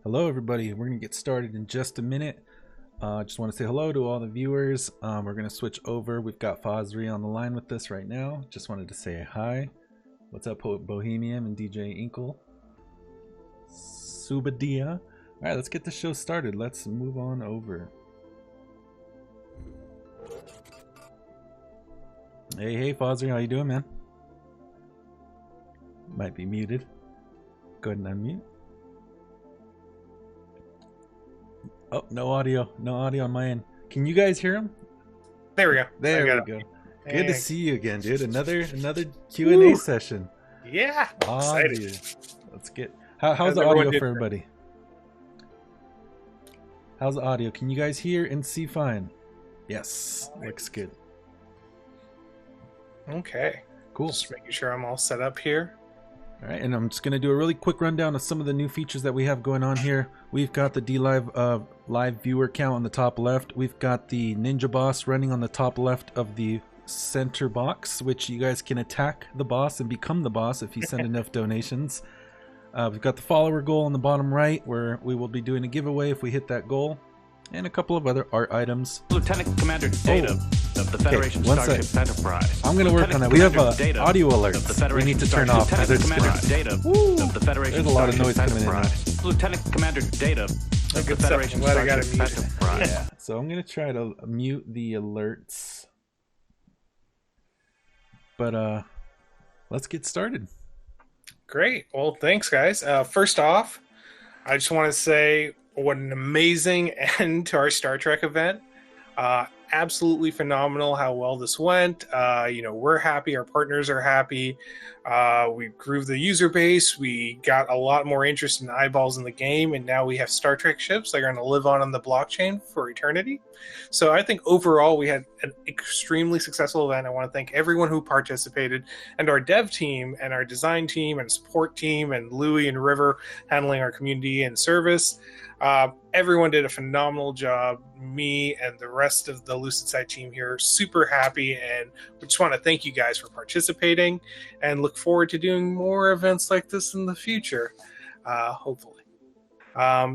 Hello everybody, we're going to get started in just a minute. Just want to say hello to all the viewers. We're going to switch over. We've got Fazri on the line with us right now. Just wanted to say hi. What's up, Bohemian and DJ Inkle? Subadia. Alright, let's get the show started. Let's move on over. Hey Fazri, how you doing, man? Might be muted. Go ahead and unmute. Oh, no audio on my end. Can you guys hear him? There we go. There we go. Good to see you again, dude. Another Q&A session. Yeah. Dude. Let's get. How's the audio for everybody? How's the audio? Can you guys hear and see fine? Yes, looks good. Okay. Cool. Just making sure I'm all set up here. All right, and I'm just going to do a really quick rundown of some of the new features that we have going on here. We've got the DLive live viewer count on the top left. We've got the Ninja Boss running on the top left of the center box, which you guys can attack the boss and become the boss if you send enough donations. We've got the follower goal on the bottom right, where we will be doing a giveaway if we hit that goal. And a couple of other art items. Lieutenant Commander Data of the Federation Starship Enterprise. I'm going to work on that. We have audio alerts we need to turn off. Lieutenant Commander Data of the Federation There's a lot of noise coming in now. Lieutenant Commander Data of the Federation Starship Enterprise. Yeah, so I'm going to try to mute the alerts. But let's get started. Great. Well, thanks, guys. First off, I just want to say what an amazing end to our Star Trek event. Absolutely phenomenal how well this went. We're happy. Our partners are happy. We grew the user base. We got a lot more interest and eyeballs in the game. And now we have Star Trek ships that are going to live on the blockchain for eternity. So I think overall we had an extremely successful event. I want to thank everyone who participated, and our dev team and our design team and support team and Louie and River handling our community and service. Everyone did a phenomenal job. Me and the rest of the Lucid Sight team here are super happy, and we just want to thank you guys for participating and look forward to doing more events like this in the future, hopefully.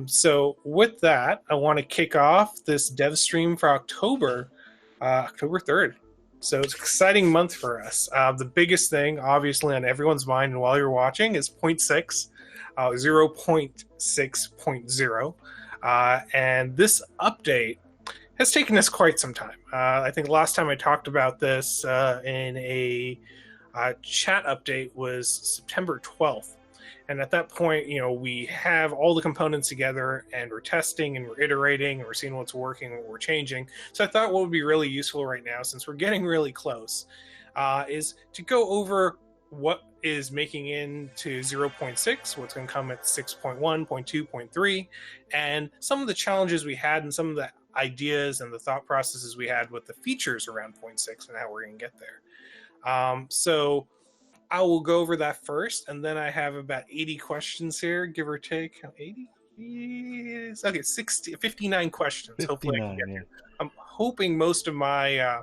So with that, I want to kick off this dev stream for October 3rd. So it's an exciting month for us. The biggest thing, obviously, on everyone's mind and while you're watching is 0.6. 0.6.0, and this update has taken us quite some time. I think last time I talked about this in a chat update was September 12th, and at that point, we have all the components together, and we're testing and we're iterating and we're seeing what's working and what we're changing. So I thought what would be really useful right now, since we're getting really close, is to go over what is making into 0.6, what's going to come at 6.1, 0.2, 0.3, and some of the challenges we had and some of the ideas and the thought processes we had with the features around 0.6 and how we're going to get there. So I will go over that first, and then I have about 80 questions here, give or take. 80? Yes. Okay, 59 questions. 59, hopefully I can get there. I'm hoping most of my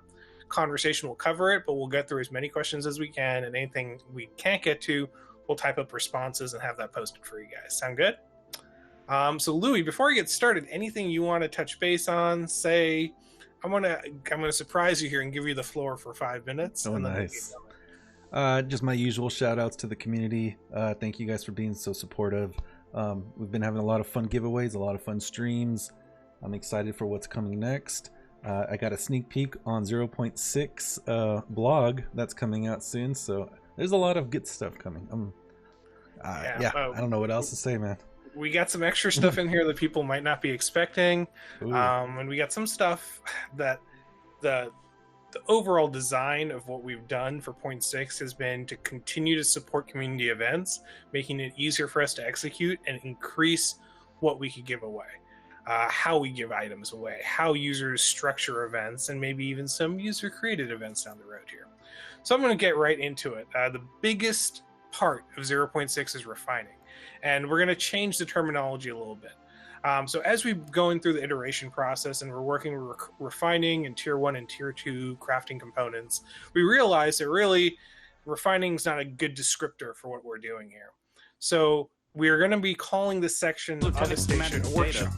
conversation will cover it, but we'll get through as many questions as we can, and anything we can't get to, we'll type up responses and have that posted for you guys. Sound good? So Louie, before we get started, anything you want to touch base on? Say, I'm gonna surprise you here and give you the floor for 5 minutes. Oh, nice. Just my usual shout outs to the community. Thank you guys for being so supportive. We've been having a lot of fun giveaways, a lot of fun streams. I'm excited for what's coming next. I got a sneak peek on 0.6 blog that's coming out soon, so there's a lot of good stuff coming. I don't know what else to say, man. we got some extra stuff in here that people might not be expecting. And we got some stuff that the overall design of what we've done for 0.6 has been to continue to support community events, making it easier for us to execute and increase what we could give away, how we give items away, how users structure events, and maybe even some user-created events down the road here. So I'm going to get right into it. The biggest part of 0.6 is refining, and we're going to change the terminology a little bit. So as we're going through the iteration process and we're working refining and tier 1 and tier 2 crafting components, we realize that really refining is not a good descriptor for what we're doing here. So we're going to be calling this section of the station a workshop.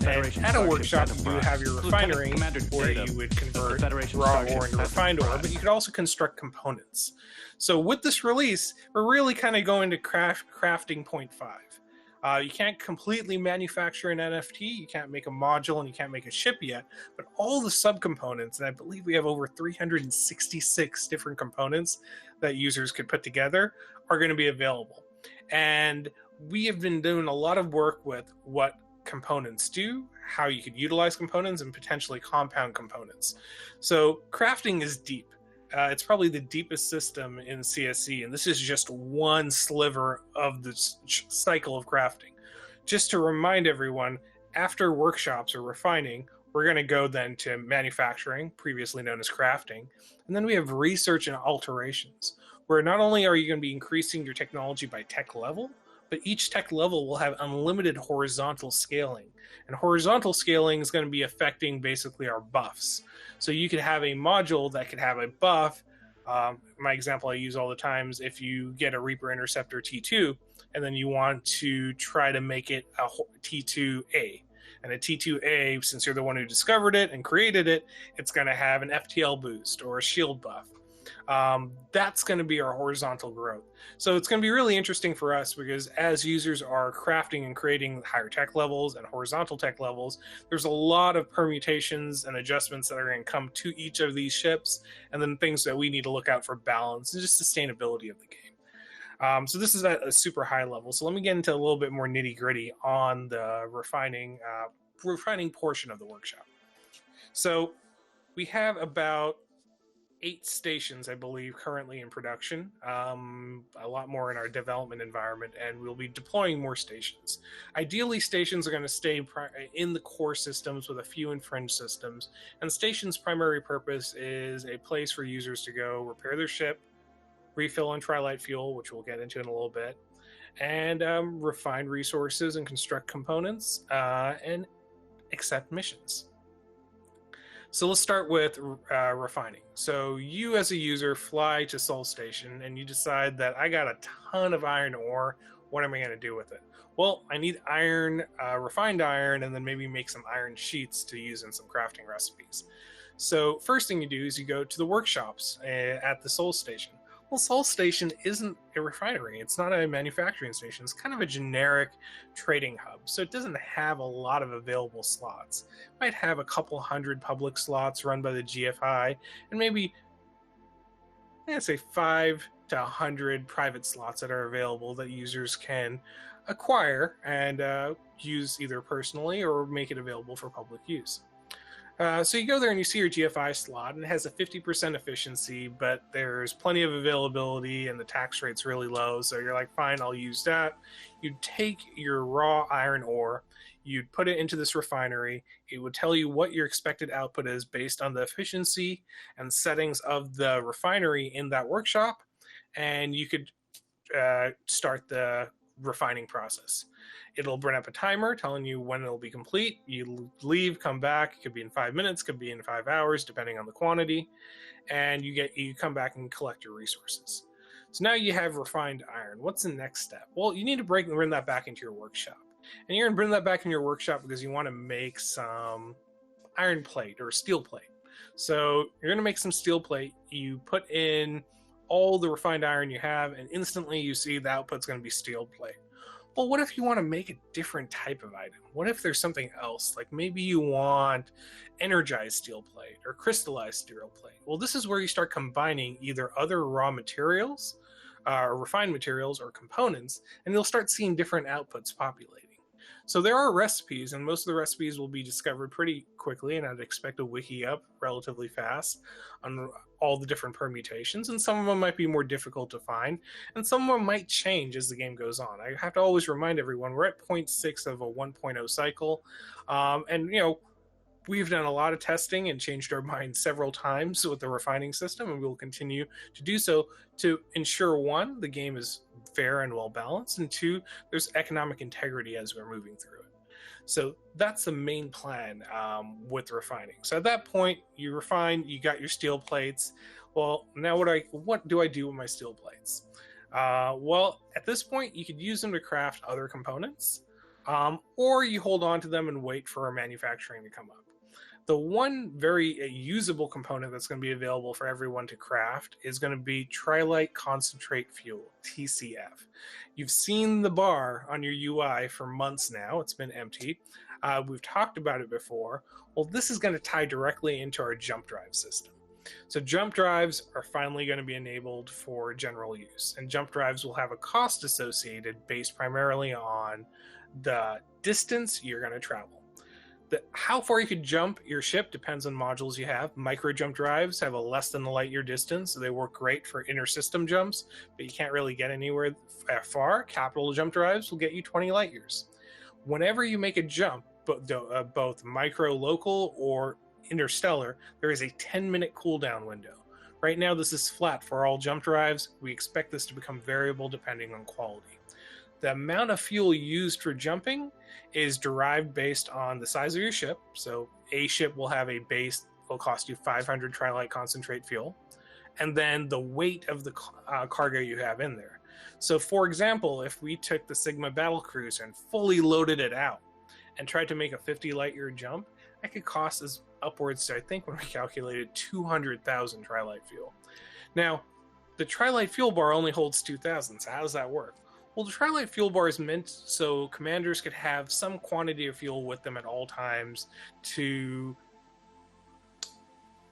And at a workshop, you would have your refinery where you would convert raw ore into refined ore, but you could also construct components. So with this release, we're really kind of going to crafting 0.5. You can't completely manufacture an NFT, you can't make a module, and you can't make a ship yet, but all the subcomponents, and I believe we have over 366 different components that users could put together, are going to be available. And we have been doing a lot of work with what components do, how you could utilize components, and potentially compound components. So crafting is deep. It's probably the deepest system in CSC, and this is just one sliver of the cycle of crafting. Just to remind everyone, after workshops or refining, we're going to go then to manufacturing, previously known as crafting, and then we have research and alterations, where not only are you going to be increasing your technology by tech level, but each tech level will have unlimited horizontal scaling. And horizontal scaling is going to be affecting basically our buffs. So you could have a module that could have a buff. My example I use all the time is if you get a Reaper Interceptor T2, and then you want to try to make it a T2A. And a T2A, since you're the one who discovered it and created it, it's going to have an FTL boost or a shield buff. That's going to be our horizontal growth. So it's going to be really interesting for us because as users are crafting and creating higher tech levels and horizontal tech levels, there's a lot of permutations and adjustments that are going to come to each of these ships, and then things that we need to look out for balance and just sustainability of the game. So this is at a super high level. So let me get into a little bit more nitty gritty on the refining portion of the workshop. So we have about 8 stations, I believe, currently in production, a lot more in our development environment, and we'll be deploying more stations. Ideally, stations are going to stay in the core systems with a few infringed systems, and stations' primary purpose is a place for users to go repair their ship, refill on Trilight fuel, which we'll get into in a little bit, and refine resources and construct components, and accept missions. So let's start with refining. So you as a user fly to Sol Station and you decide that I got a ton of iron ore. What am I going to do with it? Well, I need iron, refined iron, and then maybe make some iron sheets to use in some crafting recipes. So first thing you do is you go to the workshops at the Sol Station. Well, Sol Station isn't a refinery. It's not a manufacturing station. It's kind of a generic trading hub. So it doesn't have a lot of available slots. It might have a couple hundred public slots run by the GFI, and maybe, I'd say 5 to 100 private slots that are available that users can acquire and use either personally or make it available for public use. So you go there and you see your GFI slot, and it has a 50% efficiency, but there's plenty of availability and the tax rate's really low. So you're like, fine, I'll use that. You'd take your raw iron ore, you'd put it into this refinery. It would tell you what your expected output is based on the efficiency and settings of the refinery in that workshop. And you could start the refining process. It'll bring up a timer telling you when it'll be complete. You leave, come back. It could be in 5 minutes, could be in 5 hours, depending on the quantity. And you come back and collect your resources. So now you have refined iron. What's the next step? Well, you need to bring that back into your workshop. And you're going to bring that back in your workshop because you want to make some iron plate or steel plate. So you're going to make some steel plate. You put in all the refined iron you have, and instantly you see the output's going to be steel plate. Well, what if you want to make a different type of item? What if there's something else? Like maybe you want energized steel plate or crystallized steel plate. Well, this is where you start combining either other raw materials or refined materials or components, and you'll start seeing different outputs populating. So there are recipes, and most of the recipes will be discovered pretty quickly, and I'd expect a wiki up relatively fast on all the different permutations, and some of them might be more difficult to find, and some of them might change as the game goes on. I have to always remind everyone we're at 0.6 of a 1.0 cycle, and we've done a lot of testing and changed our minds several times with the refining system, and we will continue to do so to ensure, one, the game is fair and well balanced, and two, there's economic integrity as we're moving through it. So that's the main plan with refining. So at that point, you refine, you got your steel plates. Well, now what do I do with my steel plates? Well, at this point, you could use them to craft other components, or you hold on to them and wait for manufacturing to come up. The one very usable component that's going to be available for everyone to craft is going to be Trilite Concentrate Fuel, TCF. You've seen the bar on your UI for months now. It's been empty. We've talked about it before. Well, this is going to tie directly into our jump drive system. So jump drives are finally going to be enabled for general use, and jump drives will have a cost associated based primarily on the distance you're going to travel. How far you could jump your ship depends on modules you have. Micro jump drives have a less than a light year distance, so they work great for inter-system jumps, but you can't really get anywhere far. Capital jump drives will get you 20 light years. Whenever you make a jump, both micro, local, or interstellar, there is a 10-minute cooldown window. Right now, this is flat for all jump drives. We expect this to become variable depending on quality. The amount of fuel used for jumping is derived based on the size of your ship. So a ship will have a base that will cost you 500 Trilite Concentrate Fuel, and then the weight of the cargo you have in there. So for example, if we took the Sigma Battlecruiser and fully loaded it out and tried to make a 50 light year jump, that could cost us upwards to, I think when we calculated, 200,000 Trilite fuel. Now, the Trilite fuel bar only holds 2,000, so how does that work? Well, the Trilite fuel bar is meant so commanders could have some quantity of fuel with them at all times to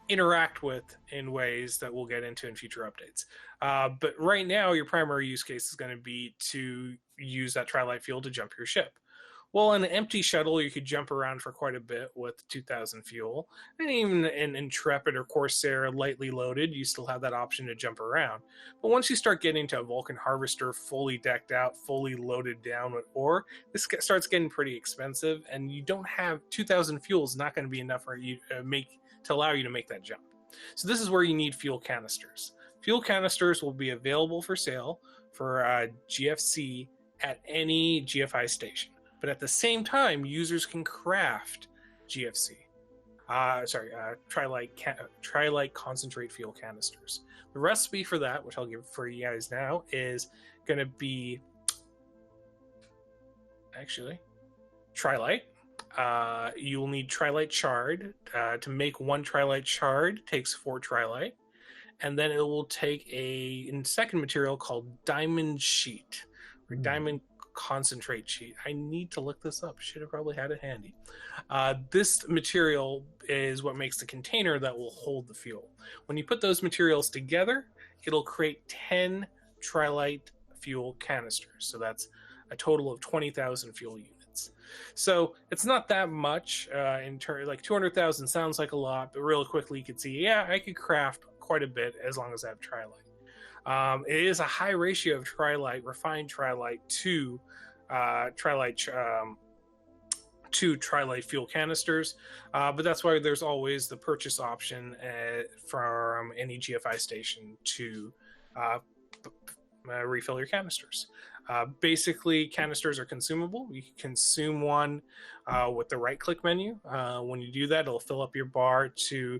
interact with in ways that we'll get into in future updates. But right now, your primary use case is going to be to use that Trilite fuel to jump your ship. Well, in an empty shuttle, you could jump around for quite a bit with 2,000 fuel. And even in Intrepid or Corsair, lightly loaded, you still have that option to jump around. But once you start getting to a Vulcan Harvester fully decked out, fully loaded down with ore, this starts getting pretty expensive, and you don't have 2,000 fuel is not going to be enough for you to allow you to make that jump. So this is where you need fuel canisters. Fuel canisters will be available for sale for GFC at any GFI station. But at the same time, users can craft GFC. Trilite Concentrate Fuel Canisters. The recipe for that, which I'll give for you guys now, is going to be actually Trilite. You will need Trilite Shard. To make one Trilite Shard takes 4 Trilite. And then it will take a second material called Diamond Sheet, or Diamond Concentrate Sheet. I need to look this up. Should have probably had it handy. This material is what makes the container that will hold the fuel. When you put those materials together, it'll create 10 Trilite fuel canisters. So that's a total of 20,000 fuel units. So it's not that much in turn. Like 200,000 sounds like a lot, but real quickly you could see, yeah, I could craft quite a bit as long as I have Trilite. It is a high ratio of Trilite, refined Trilite to Trilite fuel canisters, but that's why there's always the purchase option from any GFI station to refill your canisters. Basically, canisters are consumable. You can consume one with the right-click menu. When you do that, it'll fill up your bar to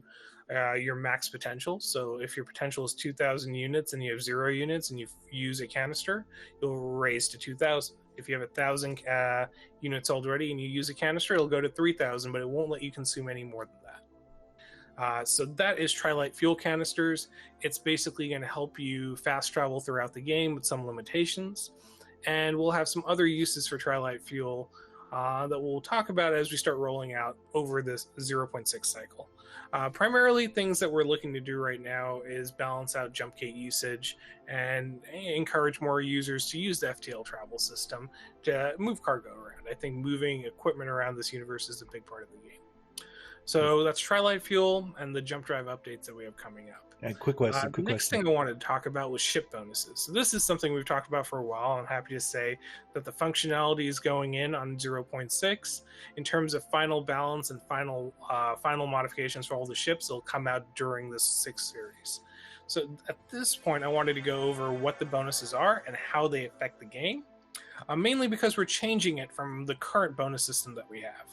your max potential. So if your potential is 2,000 units and you have 0 units and you use a canister, you'll raise to 2,000. If you have 1,000 units already and you use a canister, it'll go to 3,000, but it won't let you consume any more than that. So that is Trilite fuel canisters. It's basically going to help you fast travel throughout the game with some limitations. And we'll have some other uses for Trilite fuel that we'll talk about as we start rolling out over this 0.6 cycle. Primarily, things that we're looking to do right now is balance out jump gate usage and encourage more users to use the FTL travel system to move cargo around. I think moving equipment around this universe is a big part of the game. So that's Tri-Light Fuel and the jump drive updates that we have coming up. And quick question. The next thing I wanted to talk about was ship bonuses. So this is something we've talked about for a while. I'm happy to say that the functionality is going in on 0.6. In terms of final balance and final modifications for all the ships, they'll come out during the 6 series. So at this point, I wanted to go over what the bonuses are and how they affect the game, mainly because we're changing it from the current bonus system that we have.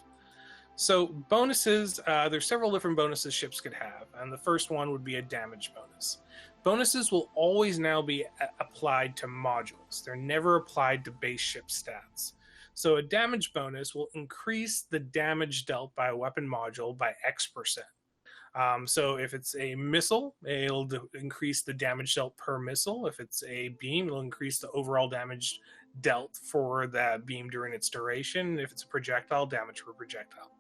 So bonuses, there's several different bonuses ships could have, and the first one would be a damage bonus. Bonuses will always now be applied to modules. They're never applied to base ship stats. So a damage bonus will increase the damage dealt by a weapon module by X%. So if it's a missile, it'll increase the damage dealt per missile. If it's a beam, it'll increase the overall damage dealt for that beam during its duration. If it's a projectile, damage per projectile.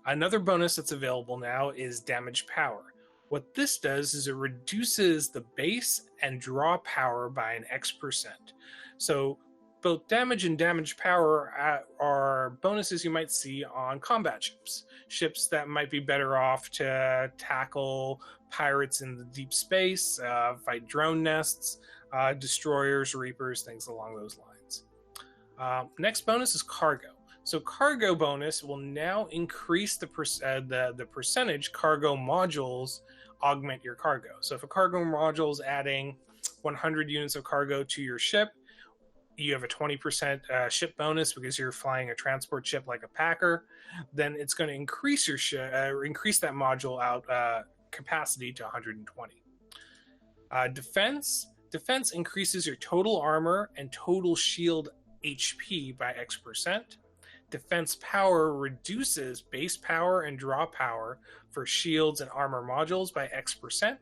Another bonus that's available now is damage power. What this does is it reduces the base and draw power by an X%. So both damage and damage power are bonuses you might see on combat ships. Ships that might be better off to tackle pirates in the deep space, fight drone nests, destroyers, reapers, things along those lines. Next bonus is cargo. So cargo bonus will now increase the percentage cargo modules augment your cargo. So if a cargo module is adding 100 units of cargo to your ship, you have a 20% ship bonus because you're flying a transport ship like a Packer. Then it's going to increase your increase that module out capacity to 120. Defense increases your total armor and total shield HP by X%. Defense power reduces base power and draw power for shields and armor modules by X%.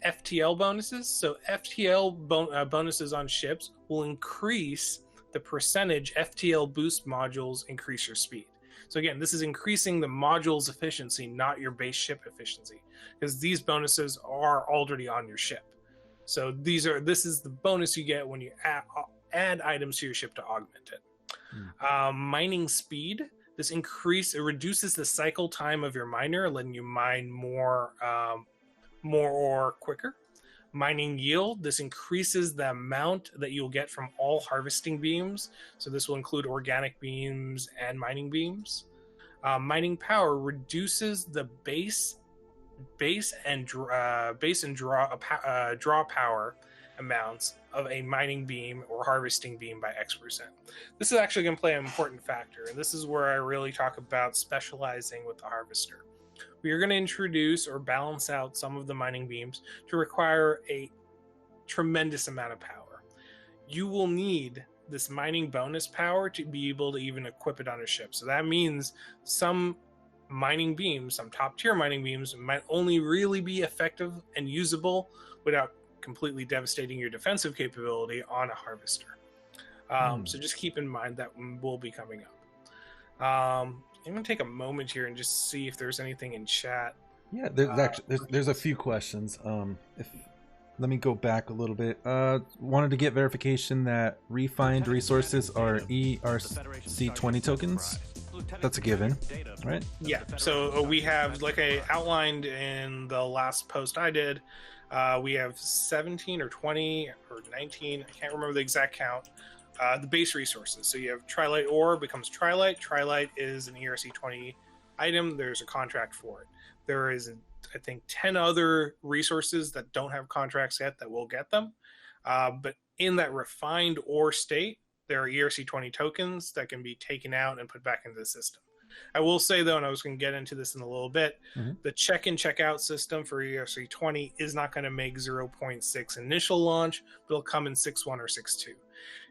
FTL bonuses. So FTL bonuses on ships will increase the percentage FTL boost modules increase your speed. So again, this is increasing the module's efficiency, not your base ship efficiency, because these bonuses are already on your ship. So this is the bonus you get when you add items to your ship to augment it. Mining speed. This reduces the cycle time of your miner, letting you mine more ore quicker. Mining yield. This increases the amount that you'll get from all harvesting beams. So this will include organic beams and mining beams. Mining power reduces the base and draw power amounts of a mining beam or harvesting beam by X%. This is actually going to play an important factor, and this is where I really talk about specializing with the harvester. We are going to introduce or balance out some of the mining beams to require a tremendous amount of power. You will need this mining bonus power to be able to even equip it on a ship. So that means some mining beams, some top tier mining beams, might only really be effective and usable without completely devastating your defensive capability on a harvester. So just keep in mind that will be coming up. I'm going to take a moment here and just see if there's anything in chat. Yeah, there's a few questions. Let me go back a little bit. Wanted to get verification that refined resources are ERC20 tokens. That's a given, right? Yeah, so we have, like I outlined in the last post I did, we have 17 or 20 or 19, I can't remember the exact count, the base resources. So you have Tri-Light ore becomes Tri-Light. Tri-Light is an ERC20 item. There's a contract for it. There is, I think, 10 other resources that don't have contracts yet that will get them. But in that refined ore state, there are ERC20 tokens that can be taken out and put back into the system. I will say, though, and I was going to get into this in a little bit, the check-in, check-out system for ERC20 is not going to make 0.6 initial launch, but it'll come in 6.1 or 6.2.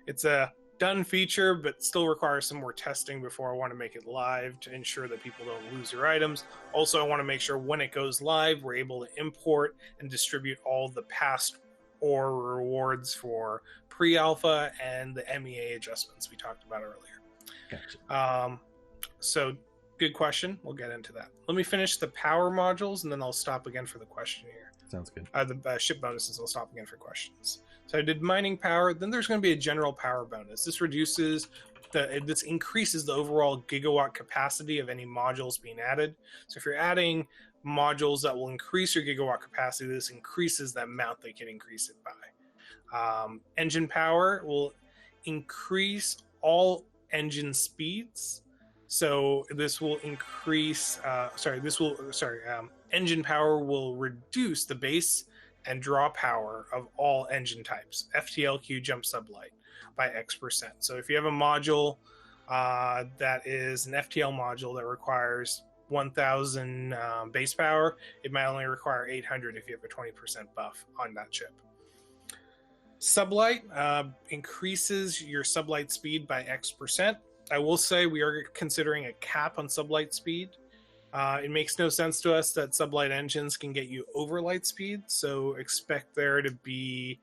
It's a done feature, but still requires some more testing before I want to make it live to ensure that people don't lose their items. Also, I want to make sure when it goes live, we're able to import and distribute all the past ore rewards for pre-alpha and the MEA adjustments we talked about earlier. Gotcha. So good question. We'll get into that. Let me finish the power modules, and then I'll stop again for the question here. Sounds good. The ship bonuses, I'll stop again for questions. So I did mining power. Then there's going to be a general power bonus. This increases the overall gigawatt capacity of any modules being added. So if you're adding modules that will increase your gigawatt capacity, this increases the amount they can increase it by. Engine power will increase all engine speeds. So this will increase. Engine power will reduce the base and draw power of all engine types, FTL, Q, jump, sublight, by X%. So if you have a module that is an FTL module that requires 1,000 base power, it might only require 800 if you have a 20% buff on that chip. Sublight increases your sublight speed by X%. I will say we are considering a cap on sublight speed. It makes no sense to us that sublight engines can get you over light speed, so expect there to be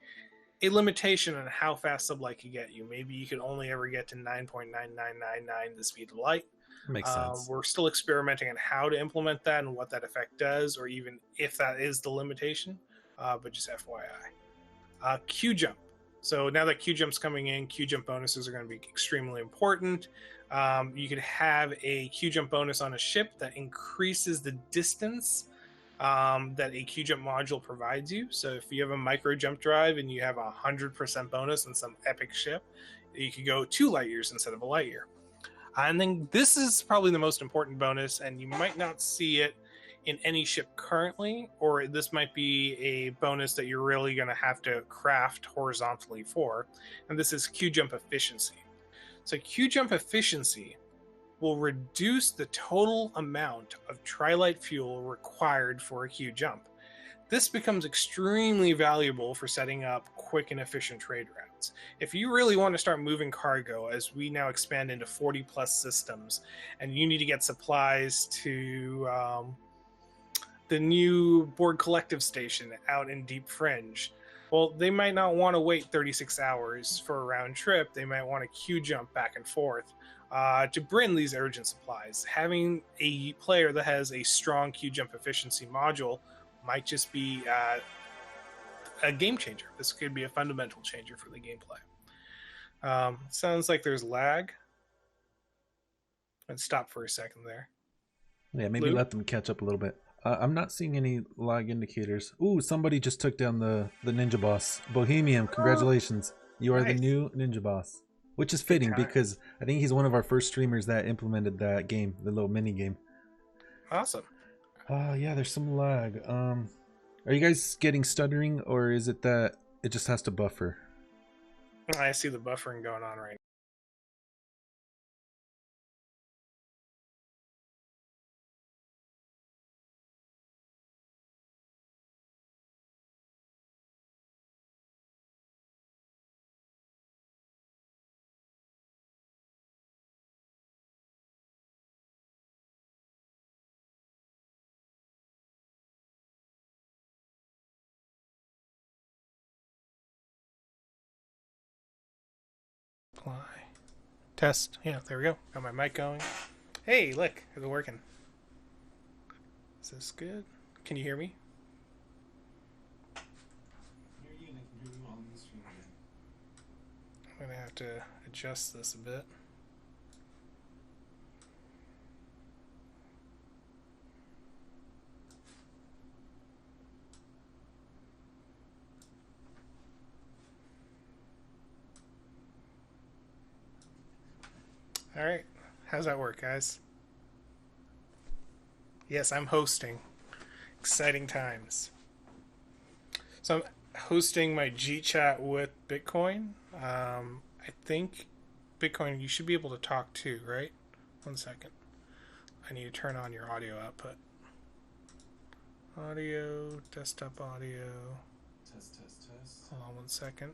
a limitation on how fast sublight can get you. Maybe you can only ever get to 9.9999 the speed of light. Makes sense. We're still experimenting on how to implement that and what that effect does, or even if that is the limitation, but just FYI. Q jump. So now that Q jump's coming in, Q jump bonuses are going to be extremely important. You could have a Q jump bonus on a ship that increases the distance that a Q jump module provides you. So if you have a micro jump drive and you have 100% bonus on some epic ship, you could go 2 light years instead of a light year. And then this is probably the most important bonus, and you might not see it in any ship currently, or this might be a bonus that you're really going to have to craft horizontally for, and this is Q jump efficiency. So Q jump efficiency will reduce the total amount of trilite fuel required for a Q jump. This becomes extremely valuable for setting up quick and efficient trade routes. If you really want to start moving cargo, as we now expand into 40 plus systems, and you need to get supplies to the new Borg Collective Station out in Deep Fringe, well, they might not want to wait 36 hours for a round trip. They might want to Q jump back and forth to bring these urgent supplies. Having a player that has a strong Q jump efficiency module might just be a game changer. This could be a fundamental changer for the gameplay. Sounds like there's lag. Let's stop for a second there. Yeah, maybe let them catch up a little bit. I'm not seeing any lag indicators. Ooh, somebody just took down the ninja boss. Bohemian, congratulations. You are the new ninja boss. Which is fitting because I think he's one of our first streamers that implemented that game, the little mini game. Awesome. Yeah, there's some lag. Are you guys getting stuttering, or is it that it just has to buffer? I see the buffering going on right now. Test. Yeah, there we go. Got my mic going. Hey, look, is it working? Is this good? Can you hear me? I'm gonna have to adjust this a bit. All right, how's that work, guys? Yes, I'm hosting. Exciting times. So I'm hosting my G chat with Bitcoin. I think Bitcoin, you should be able to talk too, right? 1 second. I need to turn on your audio output. Audio, desktop audio. Test. Hold on 1 second.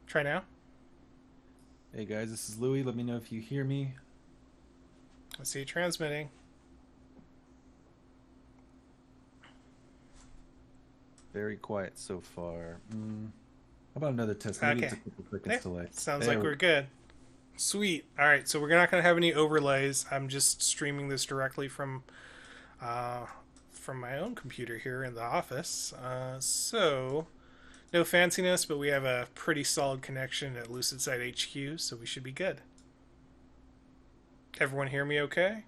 Try now. Hey guys, this is Louie. Let me know if you hear me. I see you transmitting. Very quiet so far. How about another test? Maybe it's a couple seconds delay. Sounds like we're good. Sweet. All right, so we're not going to have any overlays. I'm just streaming this directly from my own computer here in the office. So no fanciness, but we have a pretty solid connection at Lucid Sight HQ, so we should be good. Everyone hear me okay?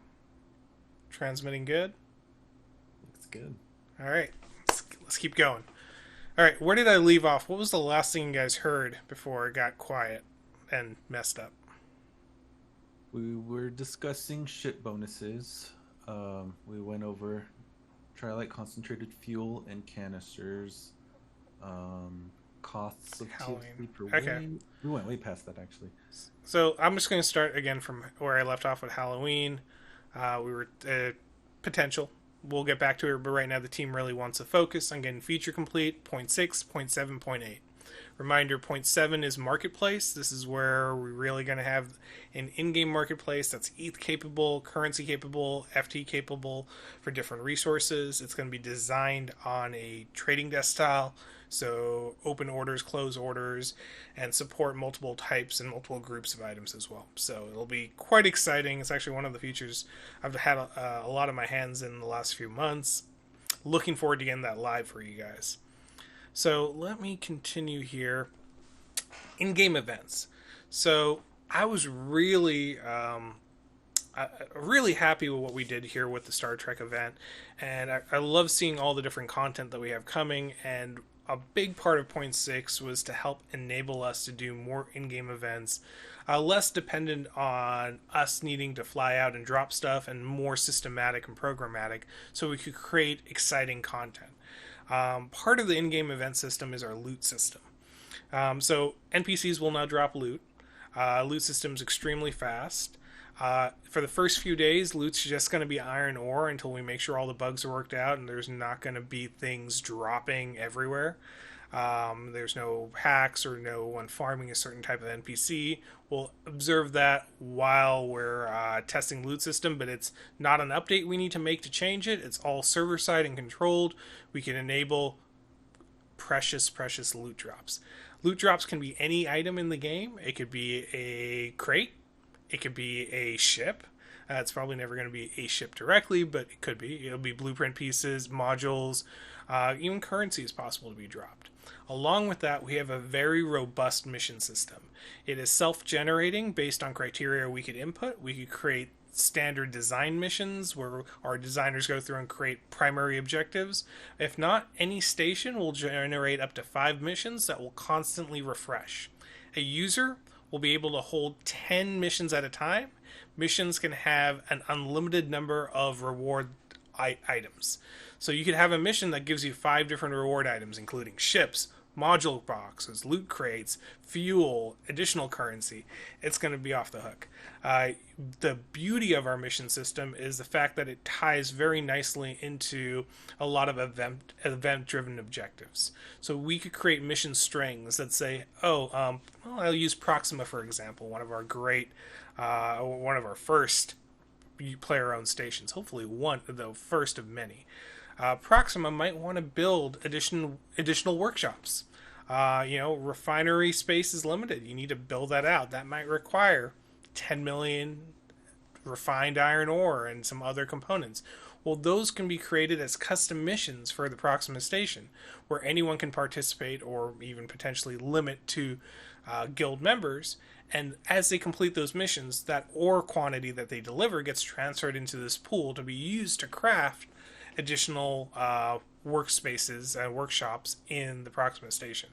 Transmitting good? Looks good. All right, let's keep going. All right, where did I leave off? What was the last thing you guys heard before it got quiet and messed up? We were discussing ship bonuses. We went over Trilite concentrated fuel and canisters. Costs of TFC per wing. We went way past that, actually. So I'm just going to start again from where I left off with Halloween. We were potential. We'll get back to it, but right now the team really wants to focus on getting feature complete, 0.6, 0.7, 0.8. Reminder, 0.7 is marketplace. This is where we're really going to have an in-game marketplace that's ETH capable, currency capable, FT capable for different resources. It's going to be designed on a trading desk style, so open orders, close orders, and support multiple types and multiple groups of items as well. So it'll be quite exciting. It's actually one of the features I've had a lot of my hands in the last few months. Looking forward to getting that live for you guys. So let me continue here. In-game events. So I was really happy with what we did here with the Star Trek event, and I love seeing all the different content that we have coming, and a big part of 0.6 was to help enable us to do more in-game events, less dependent on us needing to fly out and drop stuff, and more systematic and programmatic, so we could create exciting content. Part of the in-game event system is our loot system. So NPCs will not drop loot. Loot system is extremely fast. For the first few days, loot's just going to be iron ore until we make sure all the bugs are worked out and there's not going to be things dropping everywhere. There's no hacks or no one farming a certain type of NPC. We'll observe that while we're testing loot system, but it's not an update we need to make to change it. It's all server side and controlled. We can enable precious loot drops. Loot drops can be any item in the game. It could be a crate. It could be a ship. It's probably never going to be a ship directly, but it could be. It'll be blueprint pieces, modules, even currency is possible to be dropped. Along with that, we have a very robust mission system. It is self-generating based on criteria we could input. We could create standard design missions where our designers go through and create primary objectives. If not, any station will generate up to 5 missions that will constantly refresh. A user will be able to hold 10 missions at a time. Missions can have an unlimited number of reward items. So you could have a mission that gives you 5 different reward items, including ships, module boxes, loot crates, fuel, additional currency. It's going to be off the hook. The beauty of our mission system is the fact that it ties very nicely into a lot of event-driven objectives. So we could create mission strings that say, well, I'll use Proxima for example, one of our first player-owned stations, hopefully one of the first of many. Proxima might want to build additional workshops. Refinery space is limited. You need to build that out. That might require 10 million refined iron ore and some other components. Well, those can be created as custom missions for the Proxima station, where anyone can participate or even potentially limit to guild members. And as they complete those missions, that ore quantity that they deliver gets transferred into this pool to be used to craft additional workspaces and workshops in the Proxima station.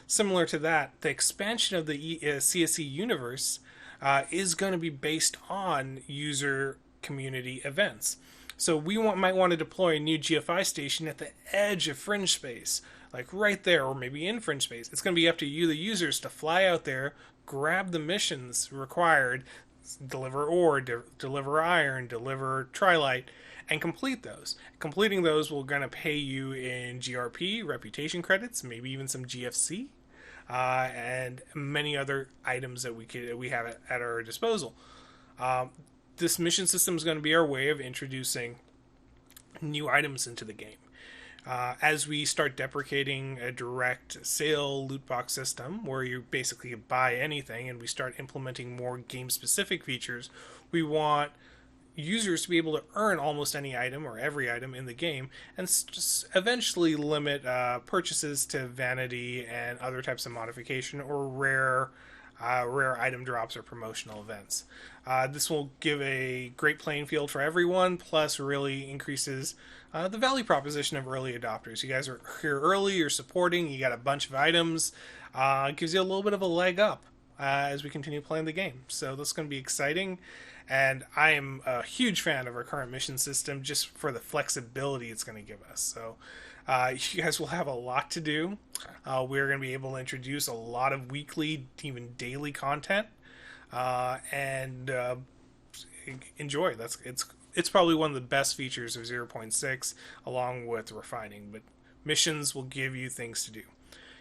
Similar to that, the expansion of the CSC universe is going to be based on user community events. So we might want to deploy a new GFI station at the edge of fringe space, like right there, or maybe in fringe space. It's going to be up to you, the users, to fly out there, grab the missions required, deliver ore, deliver iron, deliver trilite, and complete those. Completing those will going to pay you in GRP, reputation credits, maybe even some GFC, and many other items that we have at our disposal. This mission system is going to be our way of introducing new items into the game. As we start deprecating a direct sale loot box system where you basically buy anything, and we start implementing more game specific features, we want users to be able to earn almost any item or every item in the game, and just eventually limit purchases to vanity and other types of modification or rare item drops or promotional events. This will give a great playing field for everyone, plus really increases the value proposition of early adopters. You guys are here early, you're supporting, you got a bunch of items, it gives you a little bit of a leg up as we continue playing the game. So this is going to be exciting, and I am a huge fan of our current mission system just for the flexibility it's going to give us. So you guys will have a lot to do. We're going to be able to introduce a lot of weekly, even daily content, and enjoy. It's probably one of the best features of 0.6, along with refining. But missions will give you things to do.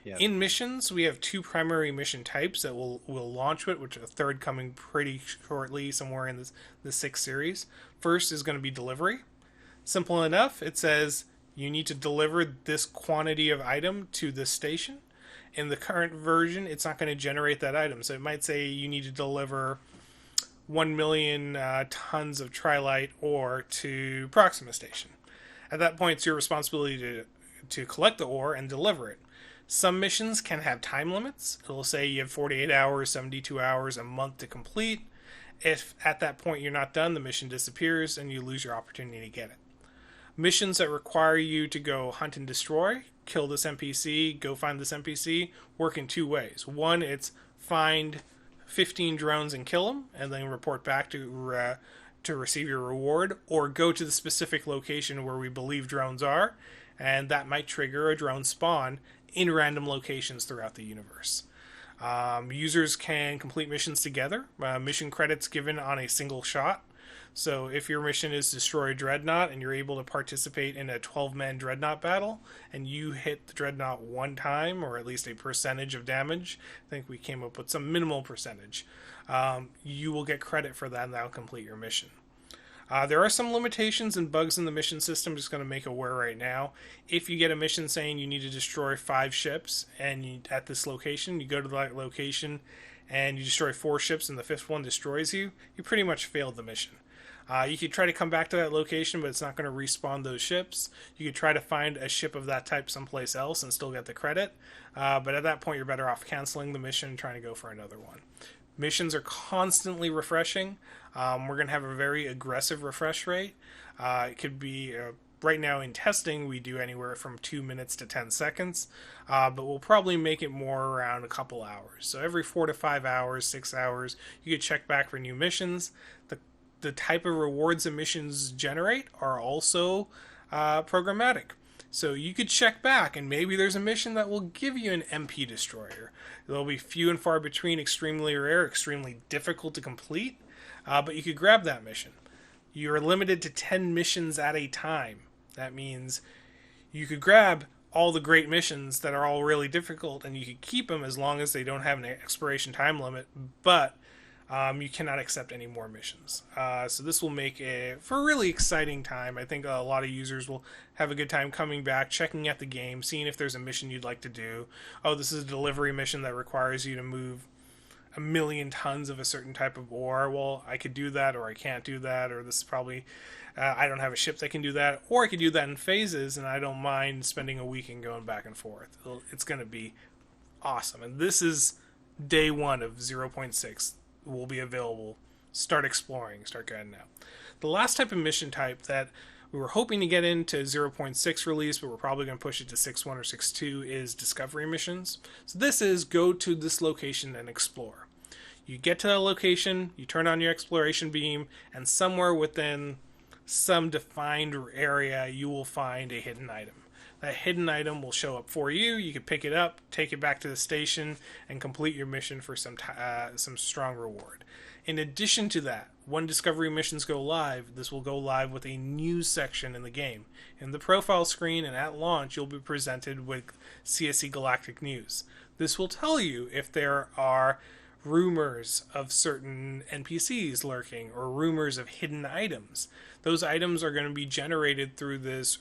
Yep. In missions, we have 2 primary mission types that we'll launch with, which a third coming pretty shortly, somewhere in the 6 series. First is going to be delivery. Simple enough. It says you need to deliver this quantity of item to this station. In the current version, it's not going to generate that item. So it might say you need to deliver 1 million tons of Trilite ore to Proxima Station. At that point, it's your responsibility to collect the ore and deliver it. Some missions can have time limits. It'll say you have 48 hours, 72 hours, a month to complete. If at that point you're not done, the mission disappears and you lose your opportunity to get it. Missions that require you to go hunt and destroy, kill this NPC, go find this NPC, work in 2 ways. One, it's find 15 drones and kill them, and then report back to receive your reward, or go to the specific location where we believe drones are, and that might trigger a drone spawn in random locations throughout the universe. Users can complete missions together. Mission credits given on a single shot. So if your mission is destroy a dreadnought and you're able to participate in a 12-man dreadnought battle, and you hit the dreadnought one time, or at least a percentage of damage, I think we came up with some minimal percentage, you will get credit for that, and that'll complete your mission. There are some limitations and bugs in the mission system. I'm just going to make aware right now. If you get a mission saying you need to destroy 5 ships and at this location, you go to that location and you destroy 4 ships and the 5th one destroys you, you pretty much failed the mission. You could try to come back to that location, but it's not going to respawn those ships. You could try to find a ship of that type someplace else and still get the credit. But at that point, you're better off canceling the mission and trying to go for another one. Missions are constantly refreshing. We're going to have a very aggressive refresh rate. It could be, right now in testing, we do anywhere from 2 minutes to 10 seconds. But we'll probably make it more around a couple hours. So every 4 to 5 hours, 6 hours, you could check back for new missions. The type of rewards and missions generate are also programmatic. So you could check back, and maybe there's a mission that will give you an MP destroyer. They'll be few and far between, extremely rare, extremely difficult to complete, but you could grab that mission. You're limited to 10 missions at a time. That means you could grab all the great missions that are all really difficult, and you could keep them as long as they don't have an expiration time limit, but you cannot accept any more missions. So this will make for a really exciting time. I think a lot of users will have a good time coming back, checking out the game, seeing if there's a mission you'd like to do. Oh, this is a delivery mission that requires you to move 1 million tons of a certain type of ore. Well, I could do that, or I can't do that, or this is probably, I don't have a ship that can do that, or I could do that in phases, and I don't mind spending a week and going back and forth. It's going to be awesome. And this is day 1 of 0.6. Will be available. Start exploring, start guiding out. The last type of mission type that we were hoping to get into 0.6 release, but we're probably going to push it to 6.1 or 6.2, is discovery missions. So this is go to this location and explore. You get to that location, you turn on your exploration beam, and somewhere within some defined area you will find a hidden item. That hidden item will show up for you. You can pick it up, take it back to the station, and complete your mission for some strong reward. In addition to that, when discovery missions go live, this will go live with a news section in the game. In the profile screen and at launch, you'll be presented with CSC Galactic News. This will tell you if there are rumors of certain NPCs lurking or rumors of hidden items. Those items are going to be generated through this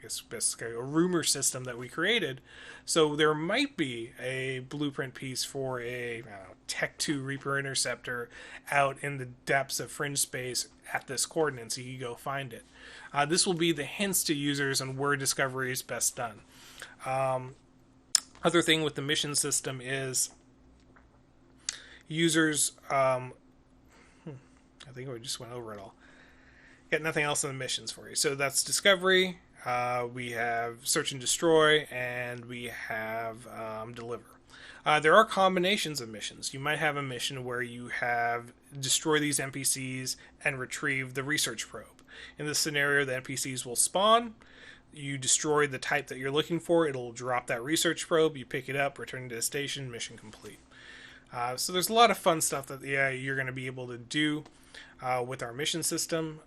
guess basically a rumor system that we created. So there might be a blueprint piece for a Tech 2 Reaper interceptor out in the depths of fringe space at this coordinate, so you can go find it. This will be the hints to users on where discovery is best done. Other thing with the mission system is users, I think we just went over it all. Got nothing else in the missions for you. So that's discovery, we have search and destroy, and we have deliver. There are combinations of missions. You might have a mission where you have destroy these NPCs and retrieve the research probe. In this scenario, the NPCs will spawn. You destroy the type that you're looking for. It'll drop that research probe. You pick it up, return it to the station, mission complete. So there's a lot of fun stuff that you're going to be able to do with our mission system.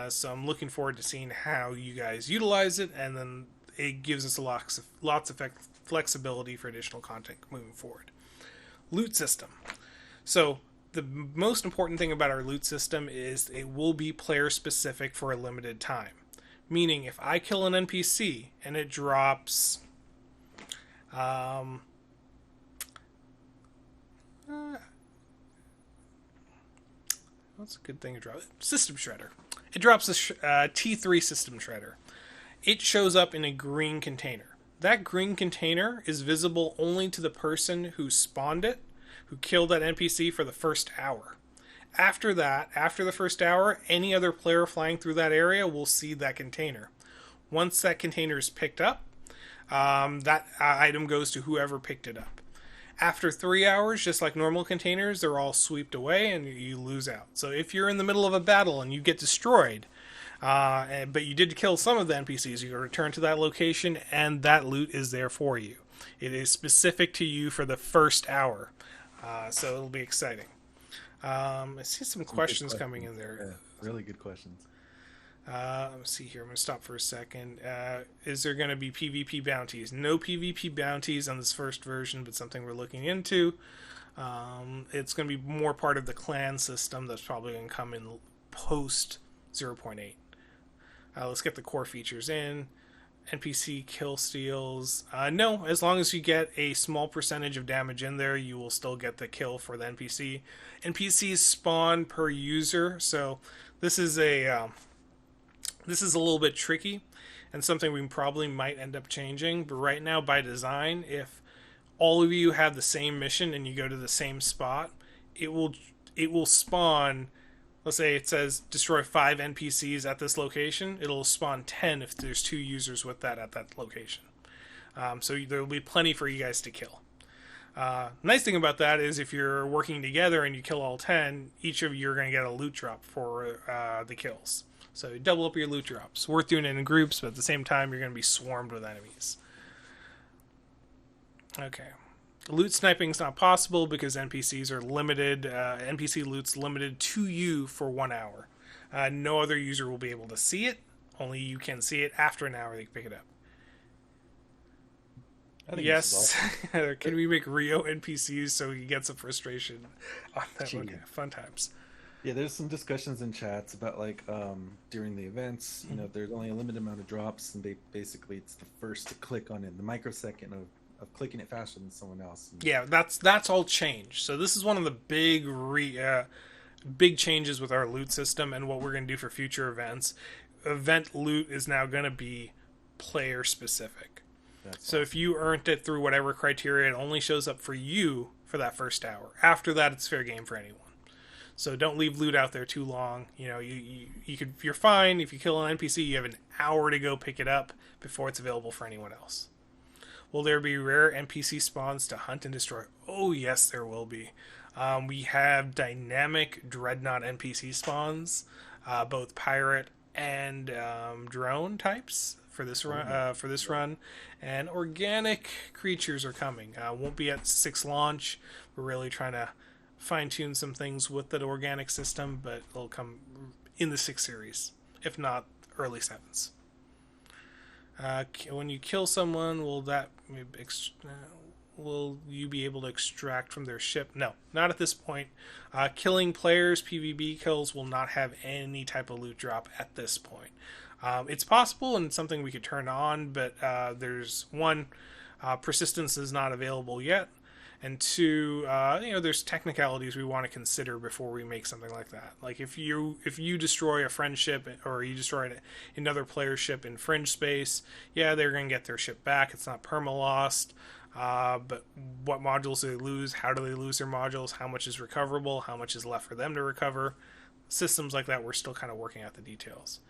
So I'm looking forward to seeing how you guys utilize it, and then it gives us lots of flexibility for additional content moving forward. Loot system. So the most important thing about our loot system is it will be player specific for a limited time. Meaning, if I kill an NPC and it drops what's a good thing to drop? System Shredder. It drops a T3 System Shredder. It shows up in a green container. That green container is visible only to the person who spawned it, who killed that NPC for the first hour. After that, after the first hour, any other player flying through that area will see that container. Once that container is picked up, that item goes to whoever picked it up. After 3 hours, just like normal containers, they're all swept away and you lose out. So if you're in the middle of a battle and you get destroyed, but you did kill some of the NPCs, you return to that location and that loot is there for you. It is specific to you for the first hour. So it'll be exciting. I see some questions coming in there. Yeah, really good questions. Let me see here. I'm going to stop for a second. Is there going to be PvP bounties? No PvP bounties on this first version, but something we're looking into. It's going to be more part of the clan system that's probably going to come in post 0.8. Let's get the core features in. NPC kill steals. No, as long as you get a small percentage of damage in there, you will still get the kill for the NPC. NPCs spawn per user, so this is a little bit tricky and something we probably might end up changing. But right now, by design, if all of you have the same mission and you go to the same spot, it will spawn. Let's say it says destroy 5 NPCs at this location. It'll spawn 10 if there's 2 users with that at that location. So there will be plenty for you guys to kill. Nice thing about that is if you're working together and you kill all 10, each of you are going to get a loot drop for the kills. So double up your loot drops. Worth doing it in groups, but at the same time, you're going to be swarmed with enemies. Okay. Loot sniping is not possible because NPCs are limited. NPC loot's limited to you for 1 hour. No other user will be able to see it. Only you can see it. After an hour, they can pick it up. Yes. Awesome. Can we make Rio NPCs so he gets some frustration on that? Okay. Fun times. Yeah, there's some discussions in chats about like during the events, you know, there's only a limited amount of drops, and basically it's the first to click on it, the microsecond of clicking it faster than someone else. Yeah, that's all changed. So this is one of the big changes with our loot system and what we're going to do for future events. Event loot is now going to be player specific. So awesome. If you earned it through whatever criteria, it only shows up for you for that first hour. After that, it's fair game for anyone. So don't leave loot out there too long. You know, you're fine if you kill an NPC. You have an hour to go pick it up before it's available for anyone else. Will there be rare NPC spawns to hunt and destroy? Oh yes, there will be. We have dynamic Dreadnought NPC spawns, both pirate and drone types for this run, and organic creatures are coming. Won't be at 6 launch. We're really trying to fine-tune some things with the organic system, but it'll come in the 6 series, if not early 7s. When you kill someone, will will you be able to extract from their ship? No, not at this point. Killing players, PvP kills will not have any type of loot drop at this point. It's possible and something we could turn on, but there's one, persistence is not available yet, and two, there's technicalities we want to consider before we make something like that. Like if you destroy a friend ship or you destroy another player's ship in fringe space, yeah, they're going to get their ship back. It's not perma-lost. But what modules do they lose? How do they lose their modules? How much is recoverable? How much is left for them to recover? Systems like that, we're still kind of working out the details.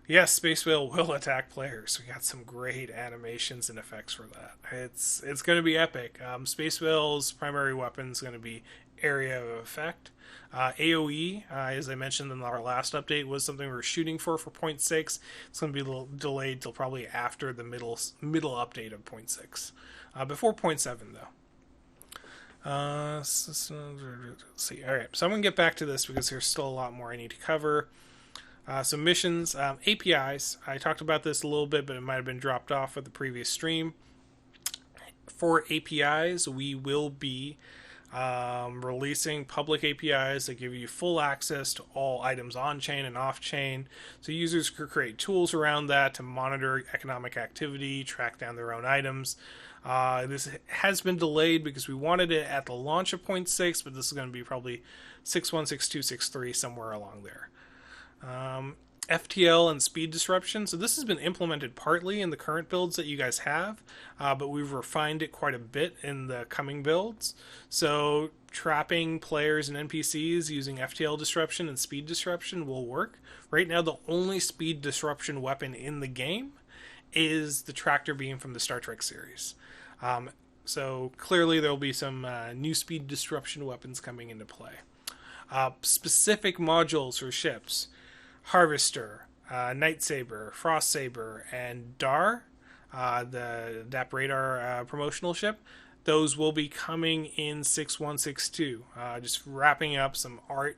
Yes, Space Whale will attack players. We got some great animations and effects for that. It's going to be epic. Space Whale's primary weapon is going to be area of effect. AoE, as I mentioned in our last update, was something we were shooting for 0.6. It's going to be a little delayed till probably after the middle update of 0.6. Before 0.7, though. Let's see. All right, so I'm going to get back to this because there's still a lot more I need to cover. Some missions, APIs. I talked about this a little bit, but it might have been dropped off with the previous stream. For APIs, we will be releasing public APIs that give you full access to all items on-chain and off-chain. So users could create tools around that to monitor economic activity, track down their own items. This has been delayed because we wanted it at the launch of 0.6, but this is going to be probably 6.1, 6.2, 6.3, somewhere along there. FTL and speed disruption. So this has been implemented partly in the current builds that you guys have, but we've refined it quite a bit in the coming builds. So trapping players and NPCs using FTL disruption and speed disruption will work. Right now, the only speed disruption weapon in the game is the tractor beam from the Star Trek series. So clearly there will be some new speed disruption weapons coming into play. Specific modules for ships. Harvester, Night Saber, Frost Saber, and Dar, the DAP Radar promotional ship. Those will be coming in 6.1.6.2. Just wrapping up some art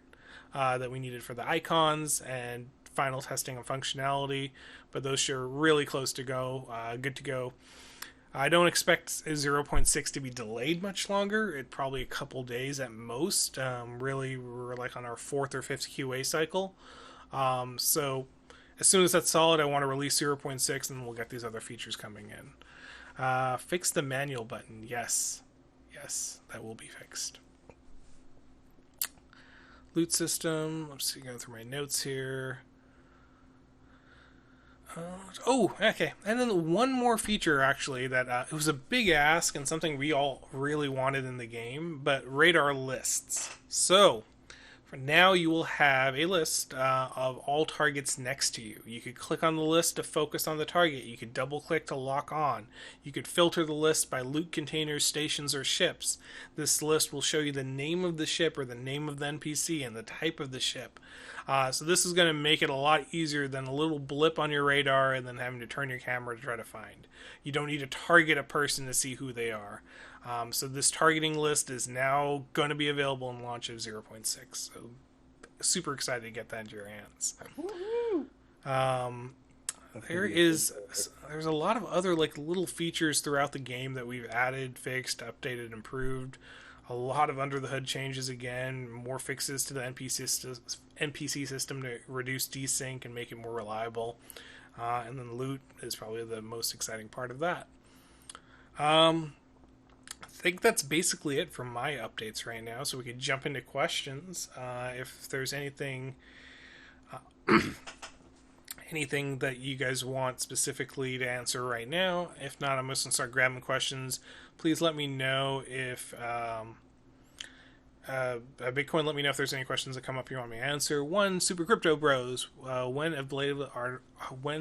that we needed for the icons and final testing of functionality, but those are really close to go, good to go. I don't expect 0.6 to be delayed much longer. It probably a couple days at most. Really, we're like on our 4th or 5th QA cycle. So as soon as that's solid, I want to release 0.6 and we'll get these other features coming in. Fix the manual button. Yes, that will be fixed. Loot system. I'm just going through my notes here. Okay. And then one more feature, actually, that it was a big ask and something we all really wanted in the game, but radar lists. So for now, you will have a list of all targets next to you. You could click on the list to focus on the target. You could double-click to lock on. You could filter the list by loot containers, stations, or ships. This list will show you the name of the ship or the name of the NPC and the type of the ship. So this is going to make it a lot easier than a little blip on your radar and then having to turn your camera to try to find. You don't need to target a person to see who they are. So this targeting list is now going to be available in launch of 0.6. So super excited to get that into your hands. There's a lot of other like little features throughout the game that we've added, fixed, updated, improved. A lot of under the hood changes again, more fixes to the NPC system to reduce desync and make it more reliable. And then loot is probably the most exciting part of that. I think that's basically it for my updates right now, so we could jump into questions. If there's anything that you guys want specifically to answer right now. If not, I'm just going to start grabbing questions. Please let me know if Bitcoin, let me know if there's any questions that come up you want me to answer. One, Super Crypto Bros, when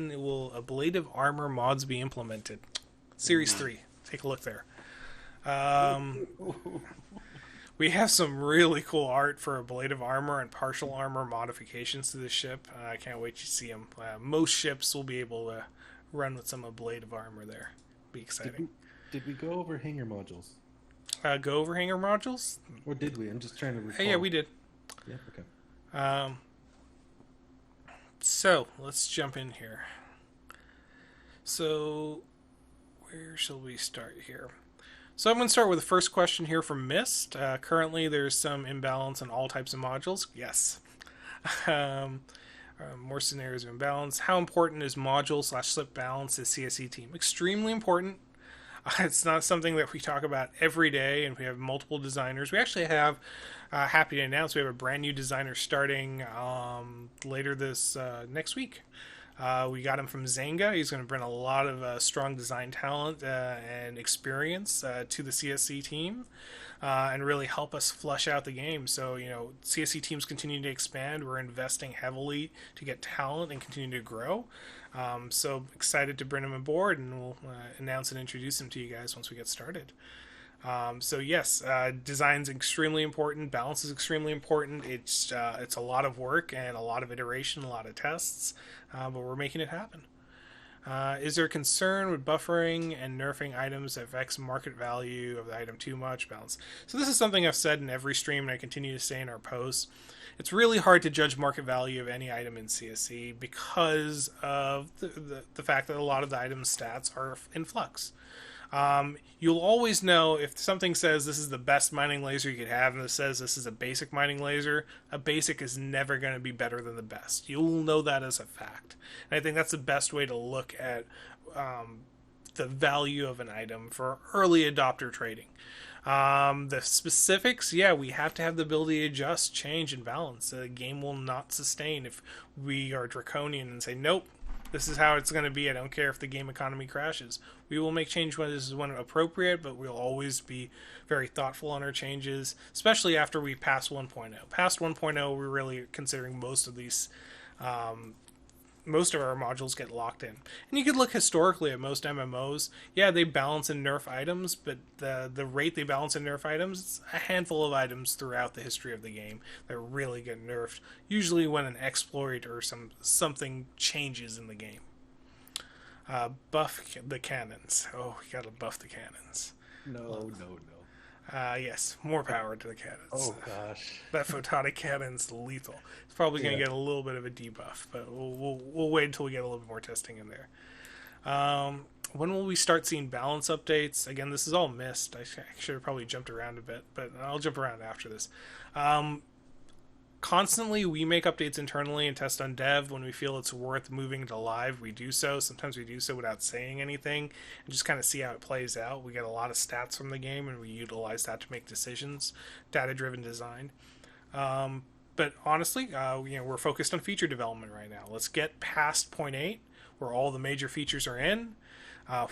will ablative armor mods be implemented? Series 3. Take a look there. We have some really cool art for ablative armor and partial armor modifications to this ship. I can't wait to see them. Most ships will be able to run with some ablative armor there. Be exciting. Did we go over hanger modules? Go over hanger modules? Or did we? I'm just trying to recall. Yeah, we did. Yeah, okay. So, let's jump in here. So, where shall we start here? So I'm going to start with the first question here from Mist. Currently, there's some imbalance in all types of modules. Yes. More scenarios of imbalance. How important is module/slip balance to CSC team? Extremely important. It's not something that we talk about every day, and we have multiple designers. We actually have, happy to announce, we have a brand new designer starting later this next week. We got him from Zynga. He's going to bring a lot of strong design talent and experience to the CSC team and really help us flush out the game. So, CSC teams continue to expand. We're investing heavily to get talent and continue to grow. So excited to bring him aboard, and we'll announce and introduce him to you guys once we get started. So yes, design's extremely important. Balance is extremely important. It's a lot of work and a lot of iteration, a lot of tests, but we're making it happen. Is there concern with buffering and nerfing items that affects market value of the item too much? Balance. So this is something I've said in every stream, and I continue to say in our posts. It's really hard to judge market value of any item in CSC because of the fact that a lot of the item's stats are in flux. You'll always know if something says this is the best mining laser you could have, and it says this is a basic mining laser. A basic is never going to be better than the best. You'll know that as a fact. And I think that's the best way to look at the value of an item for early adopter trading. The specifics, we have to have the ability to adjust, change, and balance. The game will not sustain if we are draconian and say, nope, this is how it's going to be. I don't care if the game economy crashes. We will make change when appropriate, but we'll always be very thoughtful on our changes, especially after we pass 1.0. Past 1.0, we're really considering most of these most of our modules get locked in. And you could look historically at most MMOs. Yeah, they balance and nerf items, but the rate they balance and nerf items, it's a handful of items throughout the history of the game that really get nerfed, usually when an exploit or something changes in the game. Buff the cannons. Oh, you gotta buff the cannons. No. Yes, more power to the cannons. Oh, gosh. That photonic cannon's lethal. It's probably going to get a little bit of a debuff, but we'll wait until we get a little bit more testing in there. When will we start seeing balance updates? Again, this is all missed. I should have probably jumped around a bit, but I'll jump around after this. Constantly, we make updates internally and test on dev. When we feel it's worth moving to live, we do so. Sometimes we do so without saying anything and just kind of see how it plays out. We get a lot of stats from the game, and we utilize that to make decisions. Data-driven design. But honestly, we're focused on feature development right now. Let's get past 0.8, where all the major features are in.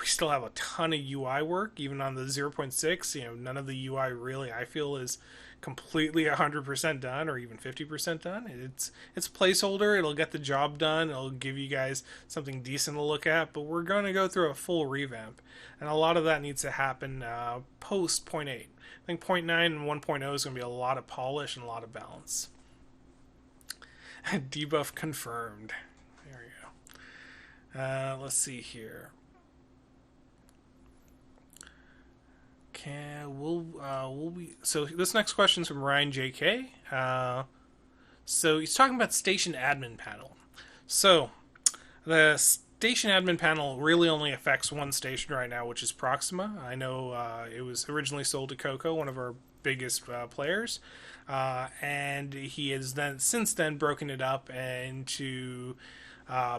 We still have a ton of UI work, even on the 0.6. None of the UI really, I feel, is completely 100% done or even 50% done. It's placeholder. It'll get the job done. It'll give you guys something decent to look at, but we're going to go through a full revamp, and a lot of that needs to happen post 0.8. I think 0.9 and 1.0 is going to be a lot of polish and a lot of balance. Debuff confirmed. There we go. Let's see here. So this next question is from Ryan JK. So he's talking about station admin panel. So the station admin panel really only affects one station right now, which is Proxima. I know it was originally sold to Coco, one of our biggest players, and he has since then broken it up into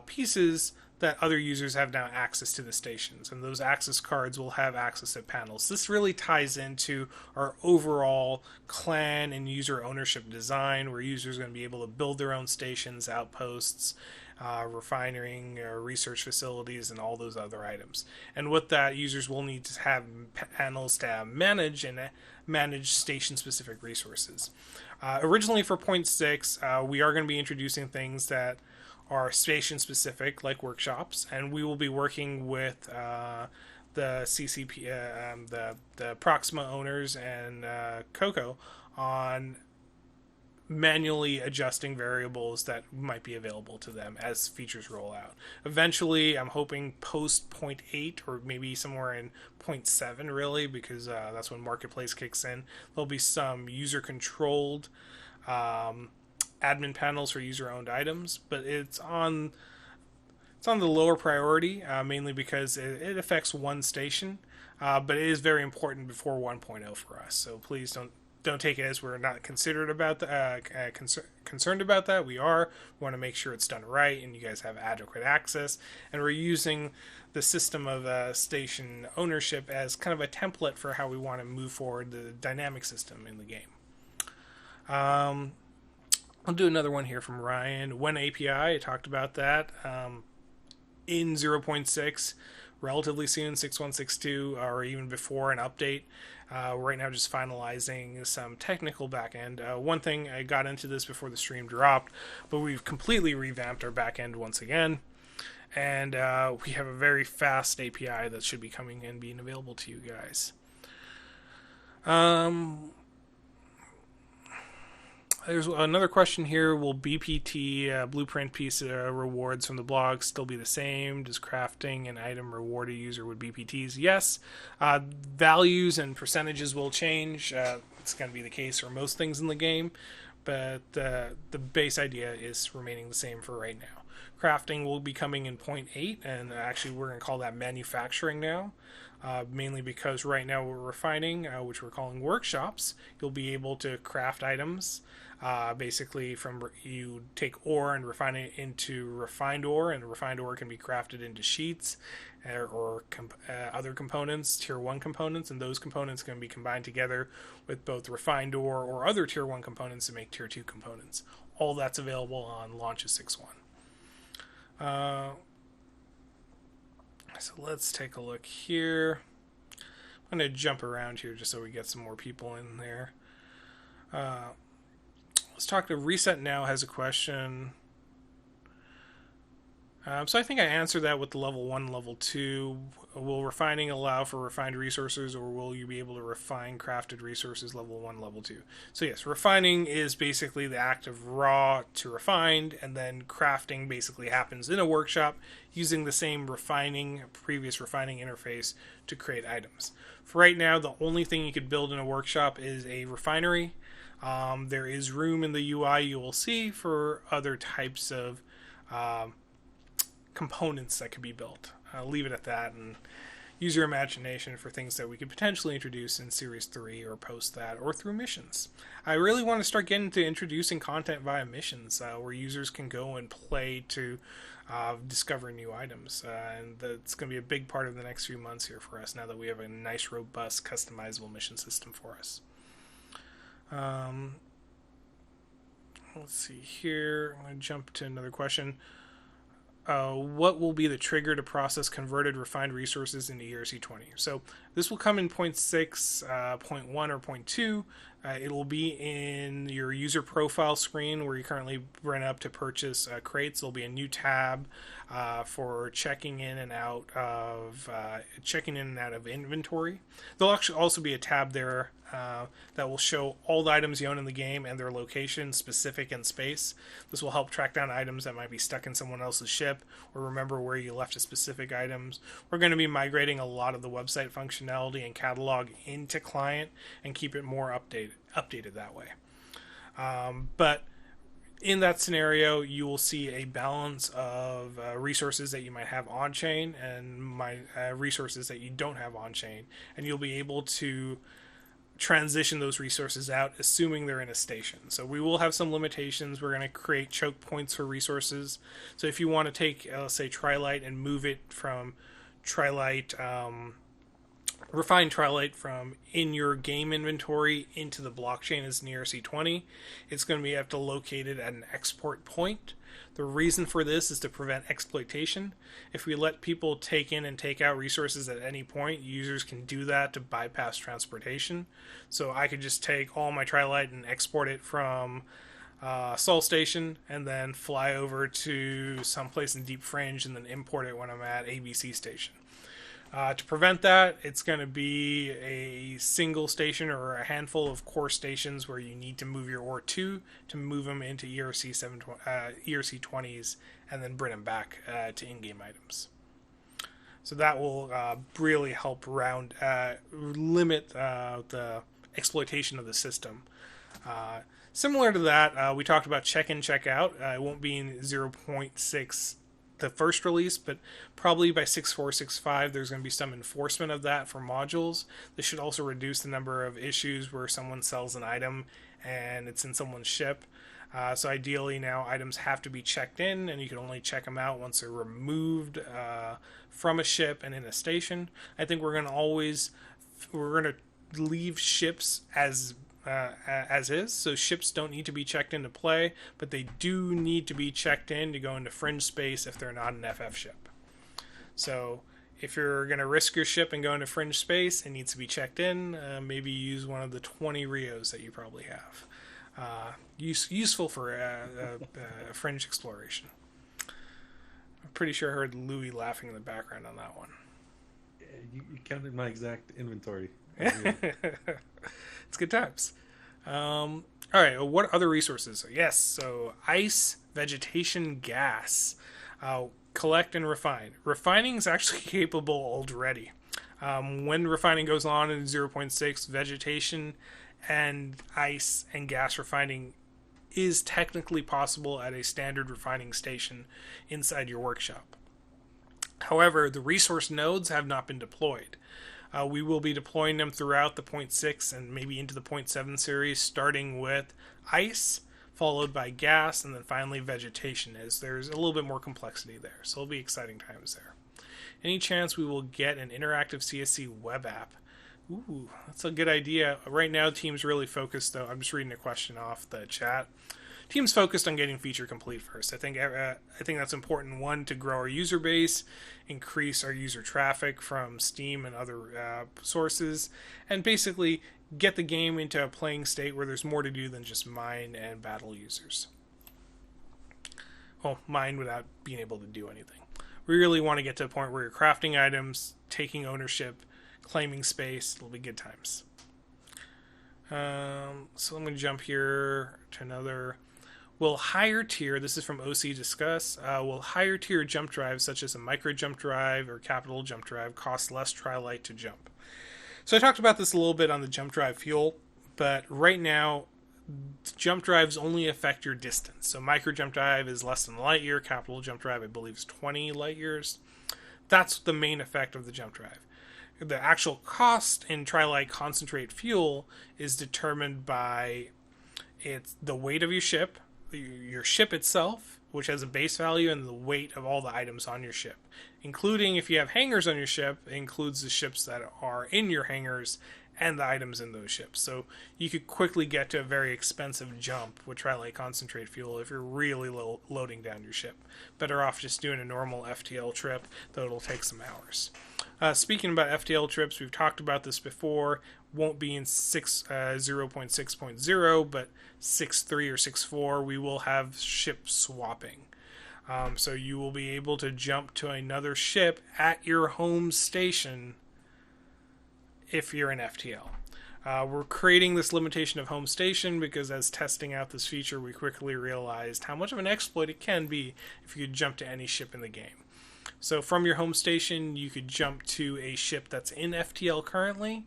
pieces that other users have now access to the stations, and those access cards will have access to panels. This really ties into our overall clan and user ownership design, where users are going to be able to build their own stations, outposts, refining, research facilities, and all those other items. And with that, users will need to have panels to manage station-specific resources. Originally for 0.6, we are going to be introducing things that are station specific, like workshops, and we will be working with the CCP, the Proxima owners and Coco on manually adjusting variables that might be available to them as features roll out. Eventually, I'm hoping post 0.8 or maybe somewhere in 0.7 really, because that's when Marketplace kicks in. There'll be some user controlled admin panels for user-owned items, but it's on the lower priority, mainly because it affects one station. but it is very important before 1.0 for us. So please don't take it as we're not considered about concerned about that. We want to make sure it's done right, and you guys have adequate access. And we're using the system of station ownership as kind of a template for how we want to move forward the dynamic system in the game. I'll do another one here from Ryan. When API, I talked about that in 0.6, relatively soon, 6.162, or even before an update. Right now, just finalizing some technical backend. One thing, I got into this before the stream dropped, but we've completely revamped our backend once again. And we have a very fast API that should be coming and being available to you guys. There's another question here. Will BPT blueprint piece rewards from the blog still be the same? Does crafting an item reward a user with BPTs? Yes. Values and percentages will change. It's going to be the case for most things in the game, but the base idea is remaining the same for right now. Crafting will be coming in 0.8, and actually we're going to call that manufacturing now. Mainly because right now we're refining, which we're calling workshops. You'll be able to craft items. Basically, you take ore and refine it into refined ore, and refined ore can be crafted into sheets or other components, tier 1 components, and those components can be combined together with both refined ore or other tier 1 components to make tier 2 components. All that's available on launch of 6.1. So let's take a look here. I'm going to jump around here just so we get some more people in there. Let's talk to Reset Now has a question. So I think I answered that with the level 1, level 2. Will refining allow for refined resources, or will you be able to refine crafted resources level 1, level 2? So yes, refining is basically the act of raw to refined, and then crafting basically happens in a workshop using the same previous refining interface to create items. For right now, the only thing you could build in a workshop is a refinery. There is room in the UI you will see for other types of components that could be built. I'll leave it at that and use your imagination for things that we could potentially introduce in Series 3 or post that or through missions. I really want to start getting to introducing content via missions where users can go and play to discover new items. And that's going to be a big part of the next few months here for us now that we have a nice, robust, customizable mission system for us. Let's see here. I'm going to jump to another question. What will be the trigger to process converted refined resources into ERC20? So this will come in 0.6, 0.1, or 0.2. It will be in your user profile screen where you currently run up to purchase crates. There'll be a new tab for checking in and out of inventory. There'll actually also be a tab there that will show all the items you own in the game and their location, specific, and space. This will help track down items that might be stuck in someone else's ship, or remember where you left a specific items. We're going to be migrating a lot of the website functionality and catalog into client and keep it more updated that way. But in that scenario, you will see a balance of resources that you might have on-chain and resources that you don't have on-chain, and you'll be able to transition those resources out, assuming they're in a station. So we will have some limitations. We're going to create choke points for resources. So if you want to take, let's say, Trilite and move it from Trilite, refined Trilite from in your game inventory into the blockchain as an ERC20, it's going to be have to locate it at an export point. The reason for this is to prevent exploitation. If we let people take in and take out resources at any point, users can do that to bypass transportation. So I could just take all my Trilite and export it from Sol Station and then fly over to someplace in Deep Fringe and then import it when I'm at ABC Station. To prevent that, it's going to be a single station or a handful of core stations where you need to move your ore to move them into ERC20s and then bring them back to in-game items. So that will really help limit the exploitation of the system. Similar to that, we talked about check-in, check-out. It won't be in 0.6 the first release, but probably by 6.4.6.5 there's going to be some enforcement of that for modules. This should also reduce the number of issues where someone sells an item and it's in someone's ship. So ideally now items have to be checked in, and you can only check them out once they're removed from a ship and in a station. I think we're going to leave ships as is. So ships don't need to be checked into play, but they do need to be checked in to go into fringe space if they're not an FF ship. So if you're going to risk your ship and go into fringe space, it needs to be checked in. Maybe use one of the 20 Rios that you probably have. Useful for fringe exploration. I'm pretty sure I heard Louis laughing in the background on that one. Yeah, you counted my exact inventory. It's good times. All right, what other resources? Yes, so ice, vegetation, gas. Collect and refine. Refining is actually capable already. When refining goes on in 0.6, vegetation and ice and gas refining is technically possible at a standard refining station inside your workshop. However, the resource nodes have not been deployed. We will be deploying them throughout the 0.6 and maybe into the 0.7 series, starting with ice, followed by gas, and then finally vegetation, as there's a little bit more complexity there. So it'll be exciting times there. Any chance we will get an interactive CSC web app? Ooh, that's a good idea. Right now, team's really focused, though. I'm just reading a question off the chat. Team's focused on getting feature complete first. I think that's important. One, to grow our user base, increase our user traffic from Steam and other sources, and basically get the game into a playing state where there's more to do than just mine and battle users. Well, mine without being able to do anything. We really want to get to a point where you're crafting items, taking ownership, claiming space. It'll be good times. So I'm going to jump here to another. Will higher tier, this is from OC Discuss, will higher tier jump drives such as a micro jump drive or capital jump drive cost less Tri-Light to jump? So I talked about this a little bit on the jump drive fuel, but right now jump drives only affect your distance. So micro jump drive is less than a light year, capital jump drive I believe is 20 light years. That's the main effect of the jump drive. The actual cost in Tri-Light concentrate fuel is determined by the weight of your ship itself, which has a base value, and the weight of all the items on your ship. Including, if you have hangars on your ship, it includes the ships that are in your hangars and the items in those ships. So you could quickly get to a very expensive jump with Tri-Light concentrate fuel if you're really loading down your ship. Better off just doing a normal FTL trip, though it'll take some hours. Speaking about FTL trips, we've talked about this before. Won't be in 0.6.0, but 6.3 or 6.4, we will have ship swapping. So you will be able to jump to another ship at your home station if you're an FTL. We're creating this limitation of home station because as testing out this feature, we quickly realized how much of an exploit it can be if you could jump to any ship in the game. So from your home station, you could jump to a ship that's in FTL currently,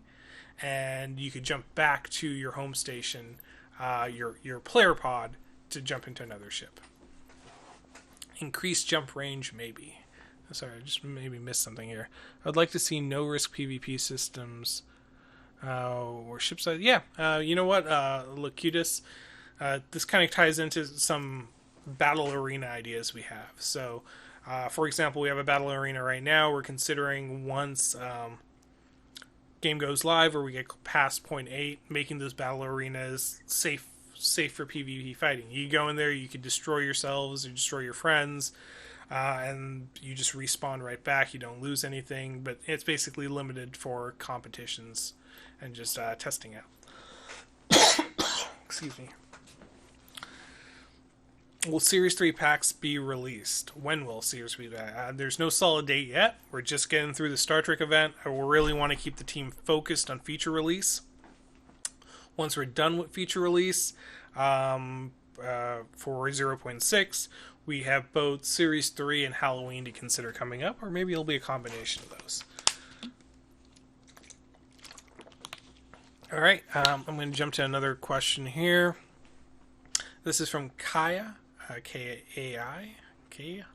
and you could jump back to your home station, your player pod, to jump into another ship. Increased jump range, maybe. Sorry, I just maybe missed something here. I'd like to see no-risk PvP systems or ship size. Yeah, you know what, Locutus? This kind of ties into some battle arena ideas we have. So, for example, we have a battle arena right now. We're considering once game goes live or we get past 0.8, making those battle arenas safe for PvP fighting. You go in there, you can destroy yourselves or destroy your friends, and you just respawn right back. You don't lose anything, but it's basically limited for competitions and just testing out. Excuse me. Will Series 3 packs be released? When will Series 3 be? There's no solid date yet. We're just getting through the Star Trek event. We really want to keep the team focused on feature release. Once we're done with feature release, for 0.6, we have both Series 3 and Halloween to consider coming up, or maybe it'll be a combination of those. Alright, I'm going to jump to another question here. This is from Kaya. K-A-I. Kaya.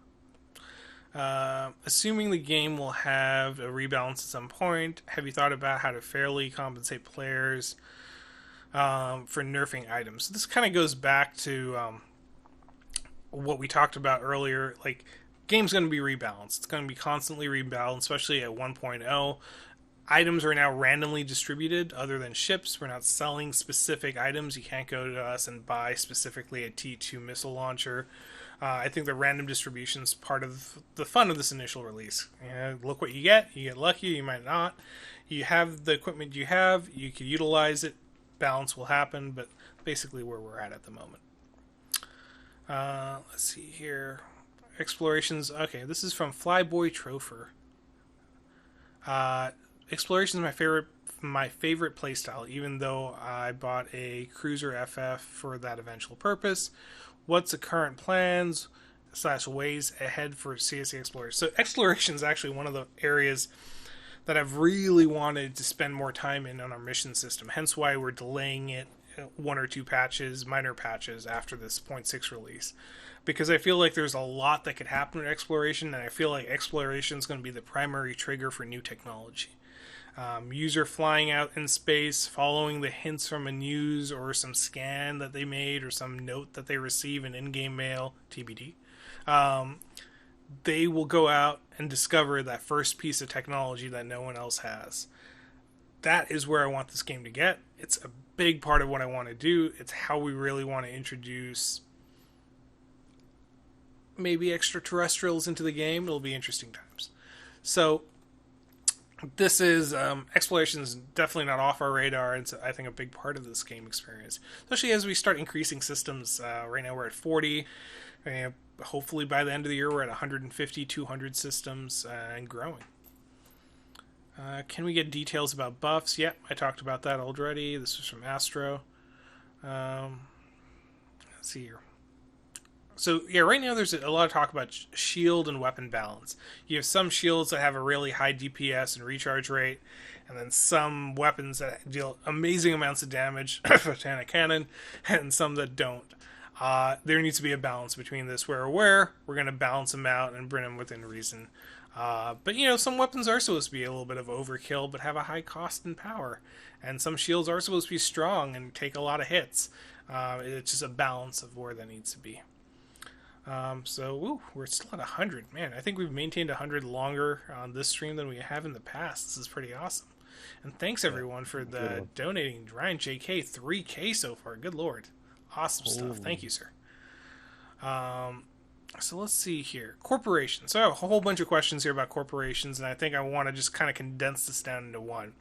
Assuming the game will have a rebalance at some point, have you thought about how to fairly compensate players for nerfing items? So this kind of goes back to what we talked about earlier. Like, game's going to be rebalanced. It's going to be constantly rebalanced, especially at 1.0. Items are now randomly distributed other than ships. We're not selling specific items. You can't go to us and buy specifically a T2 missile launcher. I think the random distribution is part of the fun of this initial release. Look what you get. You get lucky, you might not. You have the equipment you have. You can utilize it. Balance will happen, but basically where we're at the moment. Let's see here. Explorations. Okay, this is from Flyboy Trofer. Exploration is my favorite playstyle, even though I bought a Cruiser FF for that eventual purpose. What's the current plans / ways ahead for CSC Explorers? So exploration is actually one of the areas that I've really wanted to spend more time in on our mission system. Hence why we're delaying it 1 or 2 patches, minor patches, after this 0.6 release. Because I feel like there's a lot that could happen in exploration, and I feel like exploration is going to be the primary trigger for new technology. User flying out in space, following the hints from a news or some scan that they made or some note that they receive in in-game mail, TBD. They will go out and discover that first piece of technology that no one else has. That is where I want this game to get. It's a big part of what I want to do. It's how we really want to introduce maybe extraterrestrials into the game. It'll be interesting times. So this is exploration is definitely not off our radar. It's, I think, a big part of this game experience, especially as we start increasing systems. Right now we're at 40. And hopefully by the end of the year we're at 150, 200 systems and growing. Can we get details about buffs? Yep, I talked about that already. This was from Astro. Let's see here. So, yeah, right now there's a lot of talk about shield and weapon balance. You have some shields that have a really high DPS and recharge rate, and then some weapons that deal amazing amounts of damage, Photonic Cannon, and some that don't. There needs to be a balance between this, where we're going to balance them out and bring them within reason. But, you know, some weapons are supposed to be a little bit of overkill, but have a high cost and power. And some shields are supposed to be strong and take a lot of hits. It's just a balance of where that needs to be. We're still at 100. Man, I think we've maintained 100 longer on this stream than we have in the past. This is pretty awesome. And thanks, everyone, for the donating. Ryan JK, 3K so far. Good Lord. Awesome stuff. Thank you, sir. So let's see here. Corporations. So a whole bunch of questions here about corporations, and I think I want to just kind of condense this down into one.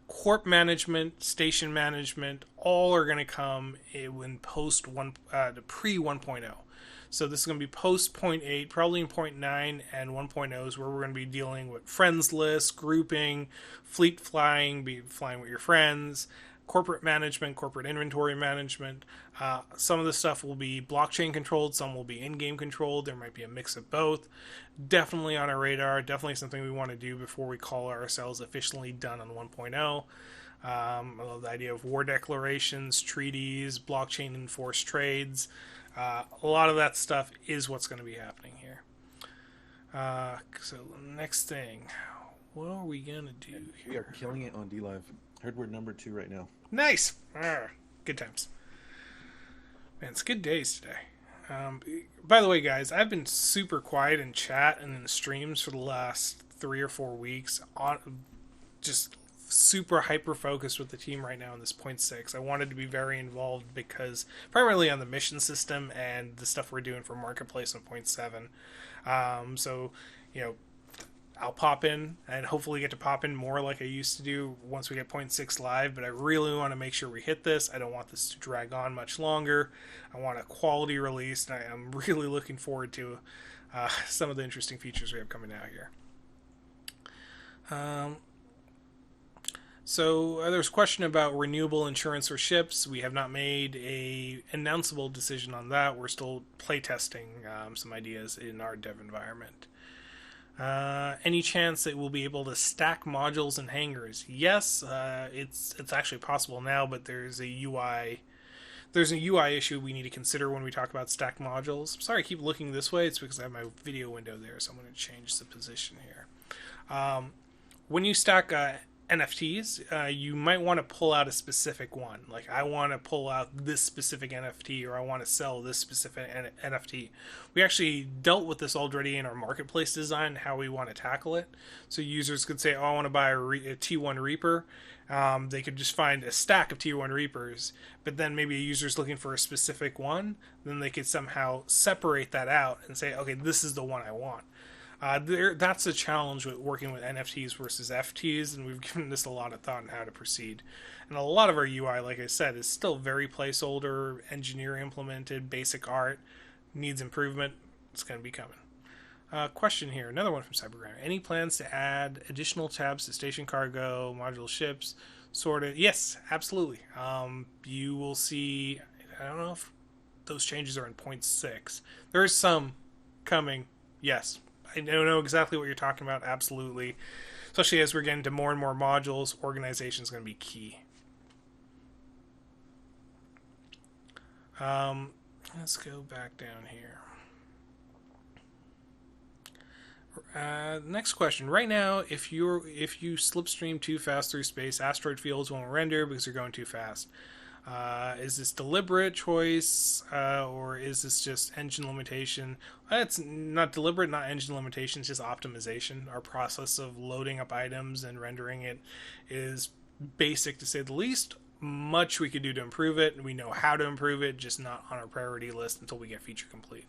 Corp management, station management, all are going to come in pre 1.0. So this is going to be post 0.8, probably in 0.9 and 1.0 is where we're going to be dealing with friends lists, grouping, fleet flying, be flying with your friends, corporate management, corporate inventory management. Some of the stuff will be blockchain controlled, some will be in-game controlled. There might be a mix of both. Definitely on our radar, definitely something we want to do before we call ourselves officially done on 1.0. I love the idea of war declarations, treaties, blockchain enforced trades. A lot of that stuff is what's going to be happening here. So next thing, what are we going to do here? We are killing it on DLive. Heard we're number 2 right now. Nice. Good times. Man, it's good days today. By the way, guys, I've been super quiet in chat and in streams for the last 3 or 4 weeks. Just super hyper focused with the team right now in this 0.6. I wanted to be very involved because primarily on the mission system and the stuff we're doing for Marketplace on 0.7. So, you know, I'll pop in and hopefully get to pop in more like I used to do once we get 0.6 live, but I really want to make sure we hit this. I don't want this to drag on much longer. I want a quality release, and I'm really looking forward to some of the interesting features we have coming out here. So there's a question about renewable insurance for ships. We have not made a announceable decision on that. We're still playtesting some ideas in our dev environment. Any chance that we'll be able to stack modules and hangars? Yes, it's actually possible now, but there's a UI there's a UI issue we need to consider when we talk about stack modules. Sorry, I keep looking this way. It's because I have my video window there, so I'm going to change the position here. When you stack NFTs, you might want to pull out a specific one. Like, I want to pull out this specific NFT, or I want to sell this specific NFT. We actually dealt with this already in our marketplace design, how we want to tackle it. So users could say, oh, I want to buy a T1 Reaper. They could just find a stack of T1 Reapers, but then maybe a user's looking for a specific one. Then they could somehow separate that out and say, okay, this is the one I want. That's a challenge with working with NFTs versus FTs, and we've given this a lot of thought on how to proceed. And a lot of our UI, like I said, is still very placeholder, engineer implemented, basic art, needs improvement. It's going to be coming. Question here, another one from Cyberground. Any plans to add additional tabs to station cargo, module ships, sorted? Yes, absolutely. You will see, I don't know if those changes are in 0.6. There is some coming, yes. I don't know exactly what you're talking about, absolutely. Especially as we're getting to more and more modules, organization is going to be key. Let's go back down here. Next question. Right now, if you slipstream too fast through space, asteroid fields won't render because you're going too fast. Is this deliberate choice, or is this just engine limitation? It's not deliberate, not engine limitation, it's just optimization. Our process of loading up items and rendering it is basic, to say the least. Much we could do to improve it. We know how to improve it, just not on our priority list until we get feature complete.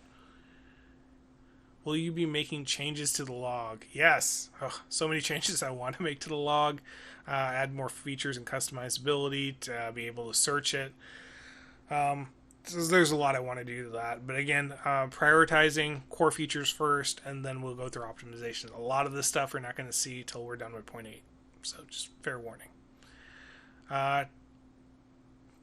Will you be making changes to the log? Yes. Oh, so many changes I want to make to the log. Add more features and customizability to be able to search it. So there's a lot I want to do to that. But again, prioritizing core features first, and then we'll go through optimizations. A lot of this stuff we're not going to see till we're done with 0.8. So just fair warning.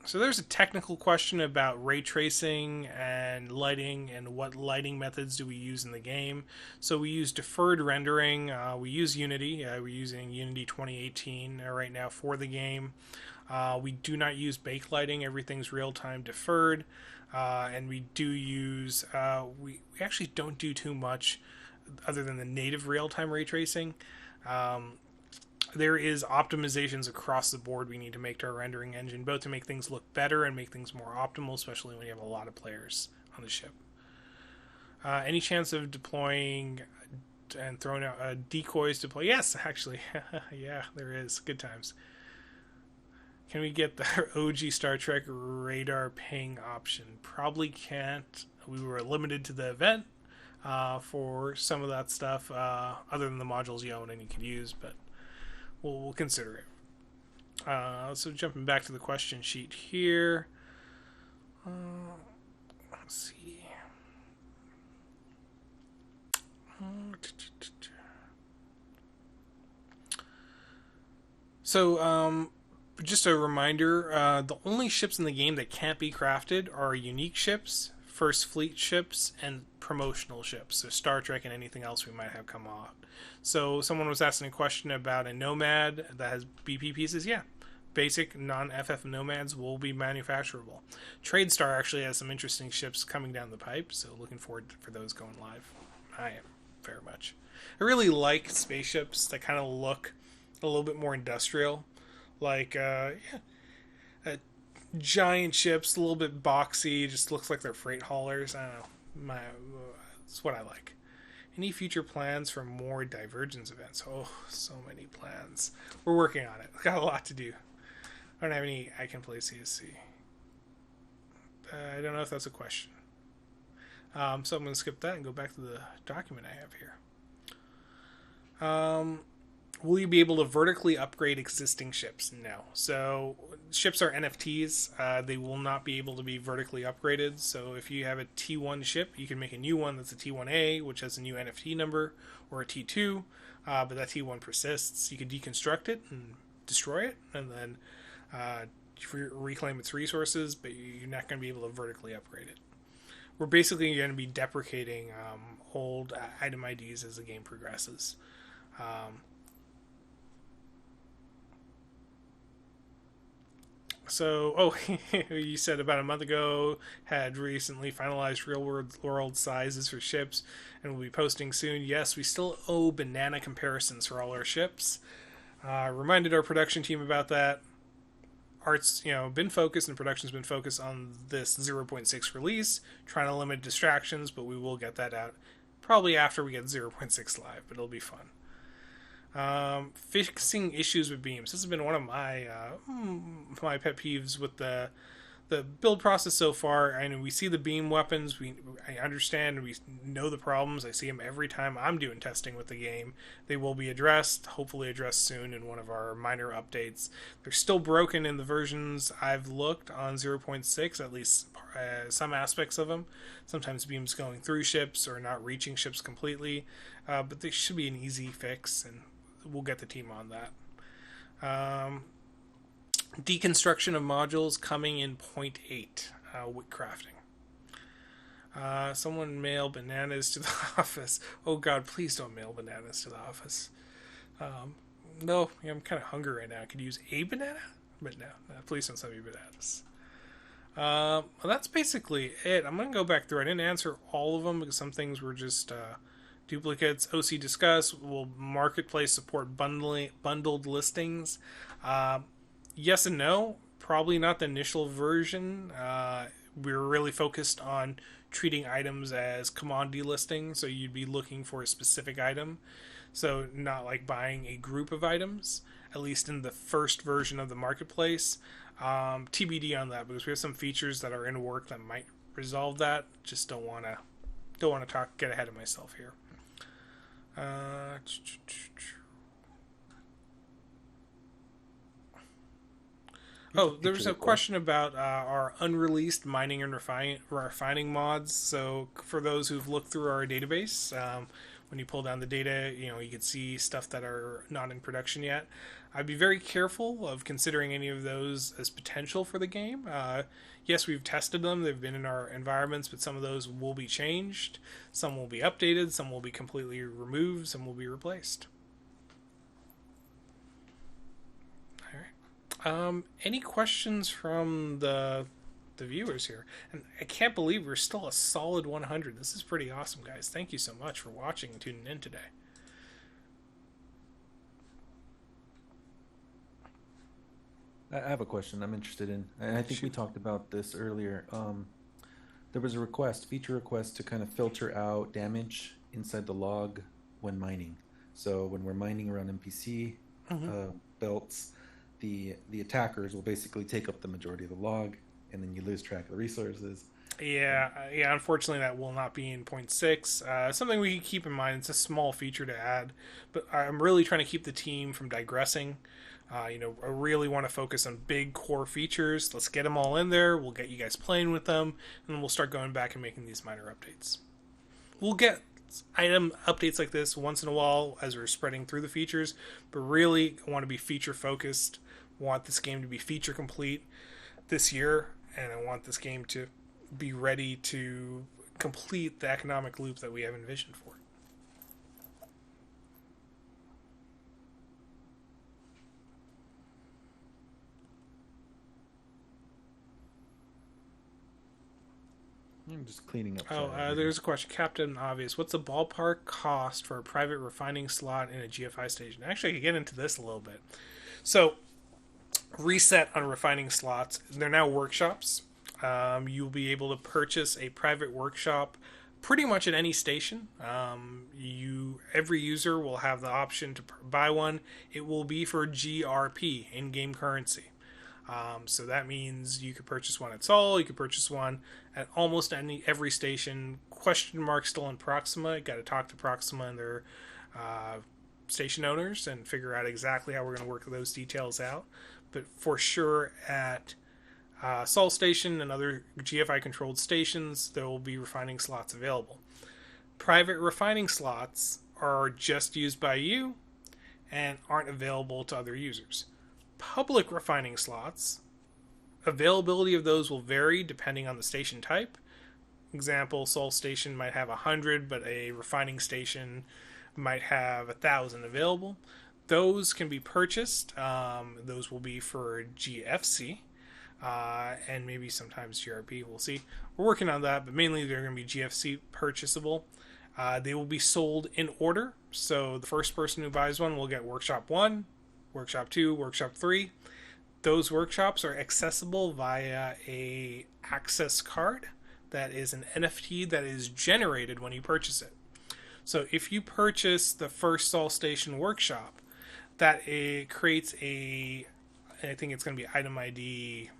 So there's a technical question about ray tracing and lighting, and what lighting methods do we use in the game. So we use deferred rendering. We use Unity. We're using Unity 2018 right now for the game. We do not use bake lighting. Everything's real-time deferred. And we do use... we actually don't do too much other than the native real-time ray tracing. There is optimizations across the board we need to make to our rendering engine, both to make things look better and make things more optimal, especially when you have a lot of players on the ship. Any chance of deploying and throwing out decoys to play? Yes, actually. Yeah, there is. Good times. Can we get the OG Star Trek radar ping option? Probably can't. We were limited to the event for some of that stuff, other than the modules you own and you can use, but we'll consider it. So jumping back to the question sheet here. Let's see. So just a reminder, the only ships in the game that can't be crafted are unique ships, First Fleet ships, and promotional ships. So Star Trek and anything else we might have come out. So someone was asking a question about a Nomad that has BP pieces. Yeah, basic non-FF Nomads will be manufacturable. TradeStar actually has some interesting ships coming down the pipe, so looking forward for those going live. I am very much. I really like spaceships that kind of look a little bit more industrial, like giant ships, a little bit boxy, just looks like they're freight haulers. I don't know. It's what I like. Any future plans for more Divergence events? Oh, so many plans. We're working on it. Got a lot to do. I don't have any I can play CSC. I don't know if that's a question. So I'm going to skip that and go back to the document I have here. Will you be able to vertically upgrade existing ships? No. So ships are NFTs. They will not be able to be vertically upgraded. So if you have a T1 ship, you can make a new one that's a T1A, which has a new NFT number, or a T2, but that T1 persists. You can deconstruct it and destroy it, and then reclaim its resources, but you're not going to be able to vertically upgrade it. We're basically going to be deprecating old item IDs as the game progresses. So, you said about a month ago had recently finalized real world sizes for ships and will be posting soon. Yes, we still owe banana comparisons for all our ships. Reminded our production team about that. Art's been focused and production's been focused on this 0.6 release, trying to limit distractions, but we will get that out probably after we get 0.6 live, but it'll be fun. Fixing issues with beams. This has been one of my my pet peeves with the build process so far. I know we see the beam weapons. I understand and we know the problems. I see them every time I'm doing testing with the game. They will be addressed, hopefully addressed soon in one of our minor updates. They're still broken in the versions I've looked on 0.6, at least some aspects of them. Sometimes beams going through ships or not reaching ships completely, but they should be an easy fix, and we'll get the team on that. Deconstruction of modules coming in 0.8 with crafting. Someone mail bananas to the office. Oh god, please don't mail bananas to the office. No, I'm kind of hungry right now. I could use a banana, but no, please don't send me bananas. Well, that's basically it. I'm going to go back through. I didn't answer all of them because some things were just duplicates. OC discuss. Will marketplace support bundled listings? Yes and no. Probably not the initial version. We were really focused on treating items as commodity listings, so you'd be looking for a specific item. So not like buying a group of items, at least in the first version of the marketplace. TBD on that, because we have some features that are in work that might resolve that. Just don't want to get ahead of myself here. There was a question about our unreleased mining and refining mods. So for those who've looked through our database, when you pull down the data, you can see stuff that are not in production yet. I'd be very careful of considering any of those as potential for the game. Yes, we've tested them. They've been in our environments, but some of those will be changed. Some will be updated. Some will be completely removed. Some will be replaced. Any questions from the viewers here? And I can't believe we're still a solid 100. This is pretty awesome, guys. Thank you so much for watching and tuning in today. I have a question I'm interested in. And I think we talked about this earlier. There was a feature request to kind of filter out damage inside the log when mining. So when we're mining around NPC belts, the attackers will basically take up the majority of the log, and then you lose track of the resources. Yeah. Unfortunately, that will not be in 0.6. Something we can keep in mind. It's a small feature to add, but I'm really trying to keep the team from digressing. I really want to focus on big core features. Let's get them all in there. We'll get you guys playing with them, and then we'll start going back and making these minor updates. We'll get item updates like this once in a while as we're spreading through the features, but really I want to be feature focused. Want this game to be feature complete this year, and I want this game to be ready to complete the economic loop that we have envisioned for. I'm just cleaning up. There's a question. Captain Obvious. What's the ballpark cost for a private refining slot in a GFI station? Actually, I could get into this a little bit. So, reset on refining slots. They're now workshops. You'll be able to purchase a private workshop pretty much at any station. Every user will have the option to buy one. It will be for GRP, in-game currency. So that means you could purchase one at Sol, you could purchase one at almost every station. Question mark still on Proxima. Got to talk to Proxima and their station owners and figure out exactly how we're going to work those details out. But for sure at Sol Station and other GFI controlled stations, there will be refining slots available. Private refining slots are just used by you and aren't available to other users. Public refining slots, availability of those will vary depending on the station type. Example, Sol Station might have 100, but a refining station might have 1,000 available. Those can be purchased. Those will be for GFC. and maybe sometimes GRP. We'll see. We're working on that, but mainly they're going to be GFC purchasable. They will be sold in order. So the first person who buys one will get Workshop 1, Workshop 2, Workshop 3. Those workshops are accessible via a access card that is an NFT that is generated when you purchase it. So if you purchase the first Sol Station workshop, that it creates I think it's going to be item ID.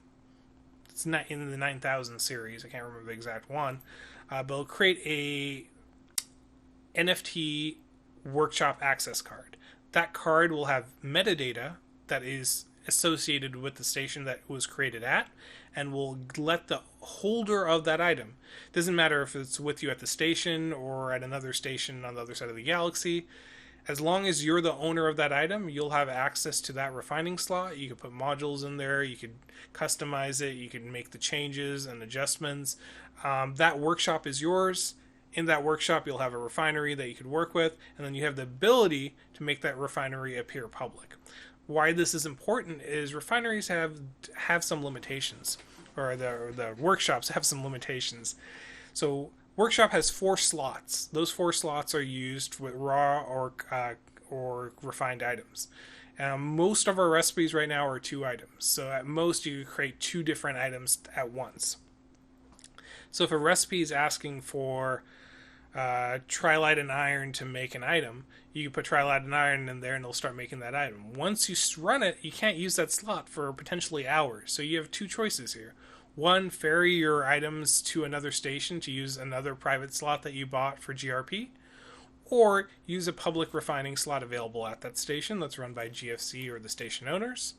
It's not in the 9000 series. I can't remember the exact one, but it'll create a NFT workshop access card. That card will have metadata that is associated with the station that was created at, and will let the holder of that item, doesn't matter if it's with you at the station or at another station on the other side of the galaxy, as long as you're the owner of that item, you'll have access to that refining slot. You can put modules in there, you could customize it, you can make the changes and adjustments. That workshop is yours. In that workshop, you'll have a refinery that you could work with, and then you have the ability to make that refinery appear public. Why this is important is refineries have some limitations, or the workshops have some limitations. So workshop has 4 slots. Those 4 slots are used with raw or refined items. Most of our recipes right now are 2 items. So at most you create 2 different items at once. So if a recipe is asking for trilite and iron to make an item, you can put trilite and iron in there and it'll start making that item. Once you run it, you can't use that slot for potentially hours. So you have 2 choices here. One, ferry your items to another station to use another private slot that you bought for GRP, or use a public refining slot available at that station that's run by GFC or the station owners,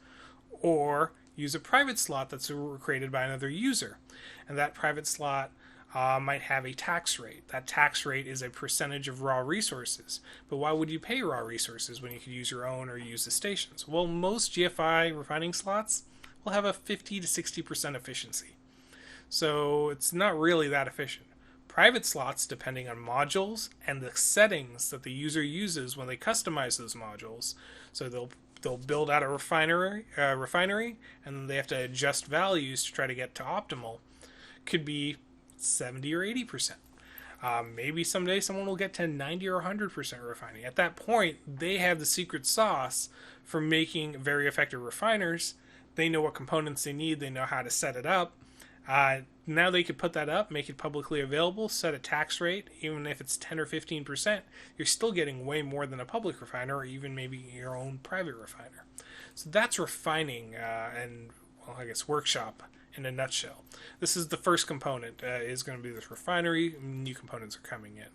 or use a private slot that's created by another user. And that private slot might have a tax rate. That tax rate is a percentage of raw resources. But why would you pay raw resources when you could use your own or use the stations? Well, most GFI refining slots will have a 50 to 60% efficiency. So it's not really that efficient. Private slots, depending on modules and the settings that the user uses when they customize those modules, so they'll build out a refinery, and then they have to adjust values to try to get to optimal, could be 70 or 80%. Maybe someday someone will get to 90 or 100% refining. At that point, they have the secret sauce for making very effective refiners. They know what components they need. They know how to set it up. Now they could put that up, make it publicly available, set a tax rate. Even if it's 10 or 15%, you're still getting way more than a public refiner, or even maybe your own private refiner. So that's refining and, well, I guess workshop in a nutshell. This is the first component, is going to be this refinery. New components are coming in.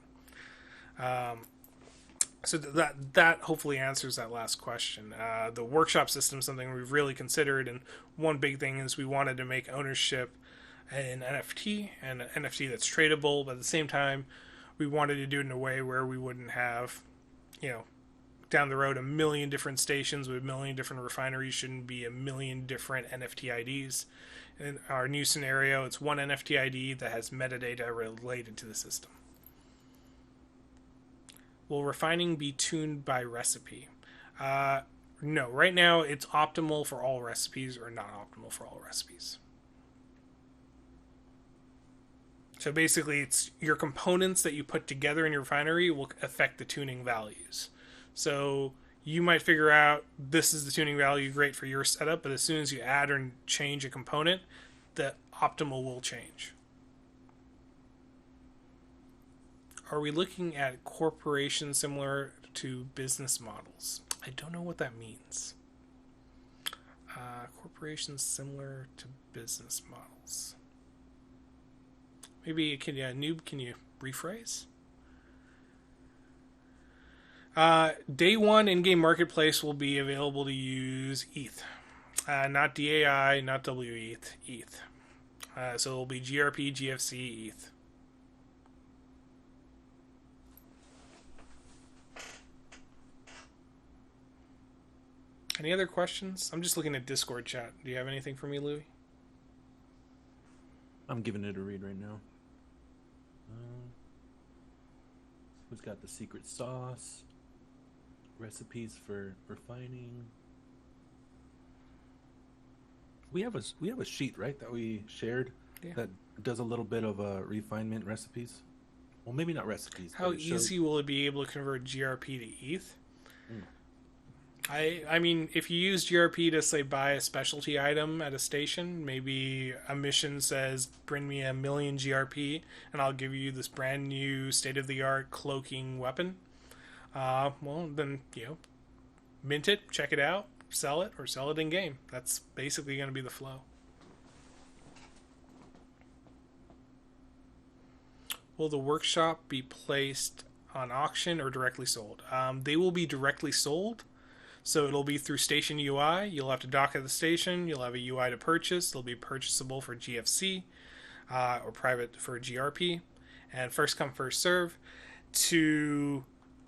So that hopefully answers that last question. The workshop system is something we've really considered, and one big thing is we wanted to make ownership an NFT, and an NFT that's tradable, but at the same time, we wanted to do it in a way where we wouldn't have, down the road, a million different stations with a million different refineries. Shouldn't be a million different NFT IDs. In our new scenario, it's one NFT ID that has metadata related to the system. Will refining be tuned by recipe? No. Right now, it's optimal for all recipes or not optimal for all recipes. So basically, it's your components that you put together in your refinery will affect the tuning values. So you might figure out this is the tuning value, great for your setup, but as soon as you add or change a component, the optimal will change. Are we looking at corporations similar to business models? I don't know what that means. Corporations similar to business models. Maybe Noob, can you rephrase? Day 1 in-game marketplace will be available to use ETH. Not DAI, not WETH, ETH. So it will be GRP, GFC, ETH. Any other questions? I'm just looking at Discord chat. Do you have anything for me, Louis? I'm giving it a read right now. Who's got the secret sauce? Recipes for refining. We have a sheet, right, that we shared that does a little bit of refinement recipes. Well, maybe not recipes. How easy will it be able to convert GRP to ETH? Mm. I mean, if you use GRP to, say, buy a specialty item at a station, maybe a mission says, bring me 1,000,000 GRP, and I'll give you this brand new state-of-the-art cloaking weapon. Well, then, mint it, check it out, sell it, or sell it in-game. That's basically going to be the flow. Will the workshop be placed on auction or directly sold? They will be directly sold. So it'll be through station UI. You'll have to dock at the station. You'll have a UI to purchase. They'll be purchasable for GFC or private for GRP. And first come, first serve. To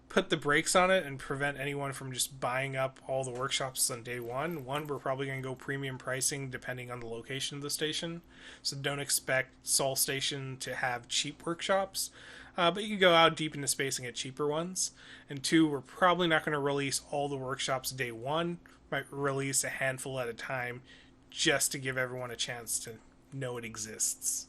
put the brakes on it and prevent anyone from just buying up all the workshops on day one, we're probably going to go premium pricing depending on the location of the station. So don't expect Sol Station to have cheap workshops. But you can go out deep into space and get cheaper ones. And 2, we're probably not going to release all the workshops day one. Might release a handful at a time just to give everyone a chance to know it exists.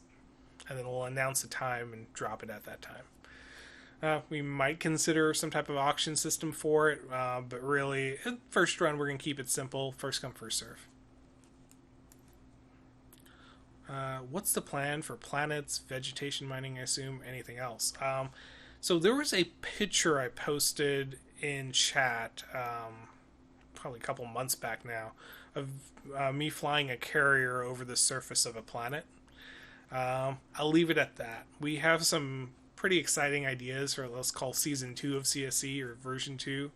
And then we'll announce the time and drop it at that time. We might consider some type of auction system for it, but really, first run, we're going to keep it simple. First come, first serve. What's the plan for planets, vegetation mining, I assume, anything else? So there was a picture I posted in chat probably a couple months back now of me flying a carrier over the surface of a planet. I'll leave it at that. We have some pretty exciting ideas for, let's call Season 2 of CSC or Version 2.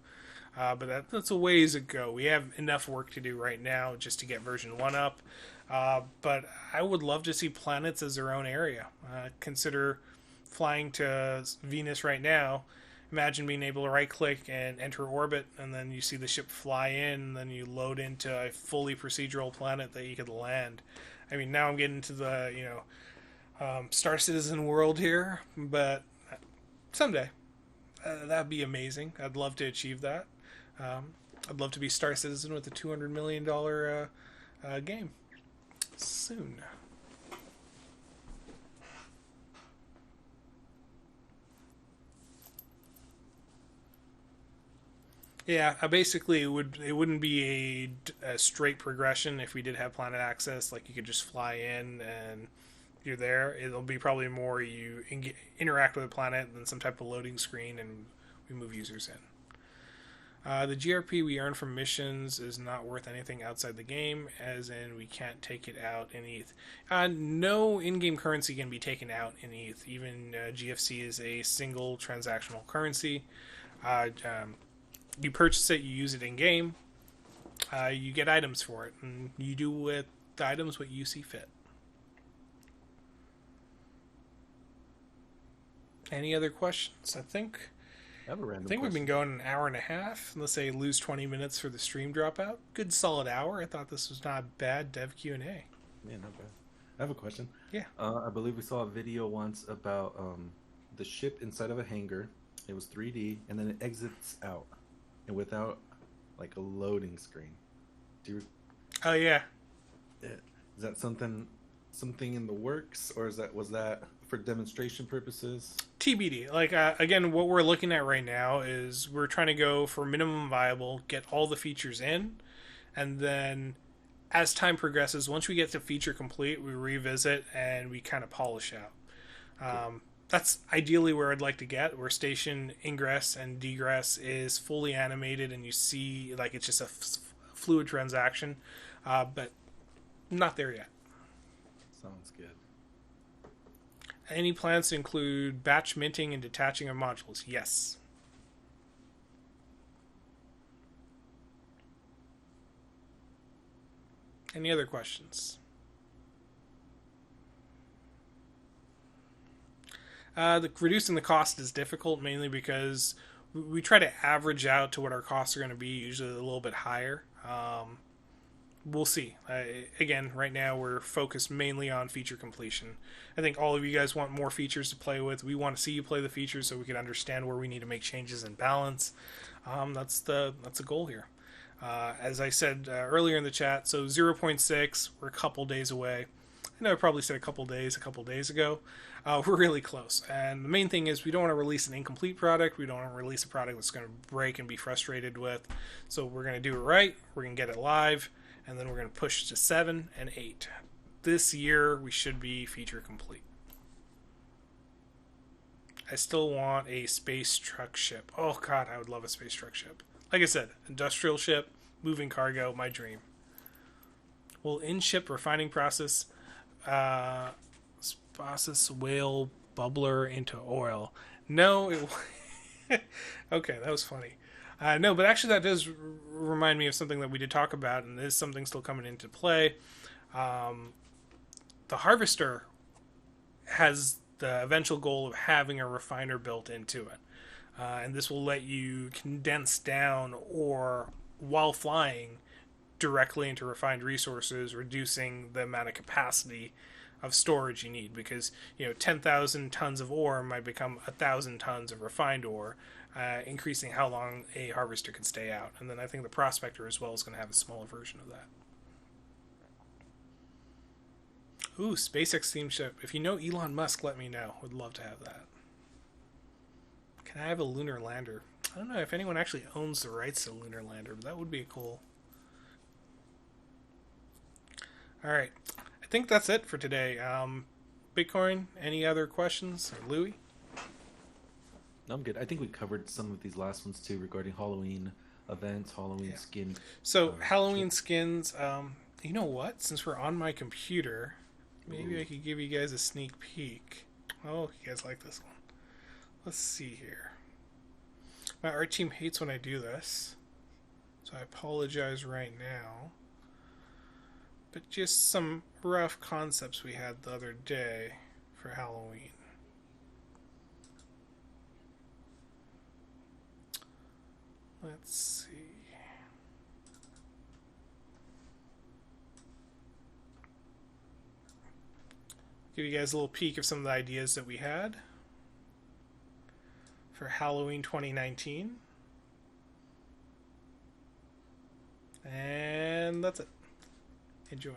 But that's a ways ago. We have enough work to do right now just to get Version 1 up. But I would love to see planets as their own area. Consider flying to Venus right now. Imagine being able to right-click and enter orbit, and then you see the ship fly in, and then you load into a fully procedural planet that you could land. I mean, now I'm getting to the, Star Citizen world here, but someday. That'd be amazing. I'd love to achieve that. I'd love to be Star Citizen with a $200 million game. Soon. Yeah, basically it wouldn't be a straight progression if we did have planet access. Like, you could just fly in and you're there. It'll be probably more you interact with the planet and then some type of loading screen, and we move users in. The GRP we earn from missions is not worth anything outside the game, as in we can't take it out in ETH. No in-game currency can be taken out in ETH. Even GFC is a single transactional currency. You purchase it, you use it in-game, you get items for it, and you do with the items what you see fit. Any other questions? I think we've been going an hour and a half. Let's say lose 20 minutes for the stream dropout. Good solid hour. I thought this was not bad dev Q&A. Yeah, not bad. I have a question. Yeah. I believe we saw a video once about the ship inside of a hangar. It was 3D, and then it exits out, and without like a loading screen. Oh yeah. Is that something in the works, or was that for demonstration purposes? TBD. Like, again, what we're looking at right now is we're trying to go for minimum viable, get all the features in, and then as time progresses, once we get to feature complete, we revisit and we kind of polish out. Cool. That's ideally where I'd like to get, where station ingress and degress is fully animated and you see like it's just a fluid transaction, but not there yet. Sounds good. Any plans to include batch minting and detaching of modules? Yes. Any other questions? Reducing the cost is difficult, mainly because we try to average out to what our costs are going to be, usually a little bit higher. We'll see. Again, right now we're focused mainly on feature completion. I think all of you guys want more features to play with. We want to see you play the features so we can understand where we need to make changes and balance. That's the goal here. As I said earlier in the chat, so 0.6, we're a couple days away. I know I probably said a couple days ago. We're really close. And the main thing is we don't want to release an incomplete product. We don't want to release a product that's going to break and be frustrated with. So we're going to do it right. We're going to get it live. And then we're going to push to 7 and 8. This year, we should be feature complete. I still want a space truck ship. Oh, God, I would love a space truck ship. Like I said, industrial ship, moving cargo, my dream. Will in-ship refining process whale bubbler into oil? No, okay, that was funny. No, but actually that does remind me of something that we did talk about, and is something still coming into play. The harvester has the eventual goal of having a refiner built into it. And this will let you condense down ore while flying directly into refined resources, reducing the amount of capacity of storage you need, because 10,000 tons of ore might become 1,000 tons of refined ore, increasing how long a harvester can stay out. And then I think the prospector as well is going to have a smaller version of that. Ooh, SpaceX theme ship. If you know Elon Musk, let me know. Would love to have that. Can I have a lunar lander? I don't know if anyone actually owns the rights to the lunar lander, but that would be cool. Alright. I think that's it for today. Bitcoin, any other questions? Or Louis? I'm good. I think we covered some of these last ones too regarding Halloween events, Halloween skin. So, Halloween skins, you know what? Since we're on my computer, maybe I could give you guys a sneak peek. Oh, you guys like this one. Let's see here. My art team hates when I do this, so I apologize right now. But just some rough concepts we had the other day for Halloween. Let's see. Give you guys a little peek of some of the ideas that we had for Halloween 2019. And that's it. Enjoy.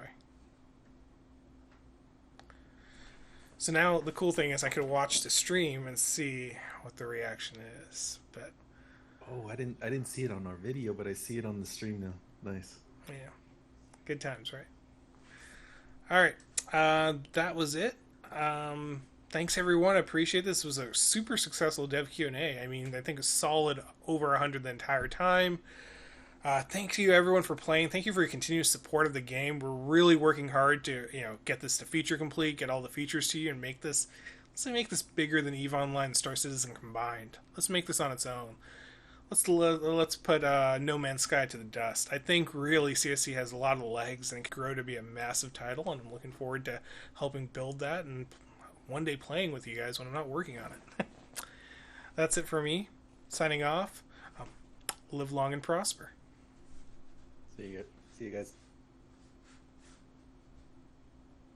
So now the cool thing is I could watch the stream and see what the reaction is. But oh, I didn't see it on our video, but I see it on the stream now. Nice. Yeah. Good times, right? All right. That was it. Thanks everyone. I appreciate this. This was a super successful dev Q&A. I mean, I think it's solid over 100 the entire time. Thank you everyone for playing. Thank you for your continuous support of the game. We're really working hard to, get this to feature complete, get all the features to you, and let's make this bigger than EVE Online and Star Citizen combined. Let's make this on its own. Let's put No Man's Sky to the dust. I think really CSC has a lot of legs and it can grow to be a massive title, and I'm looking forward to helping build that and one day playing with you guys when I'm not working on it. That's it for me. Signing off. Live long and prosper. See you guys.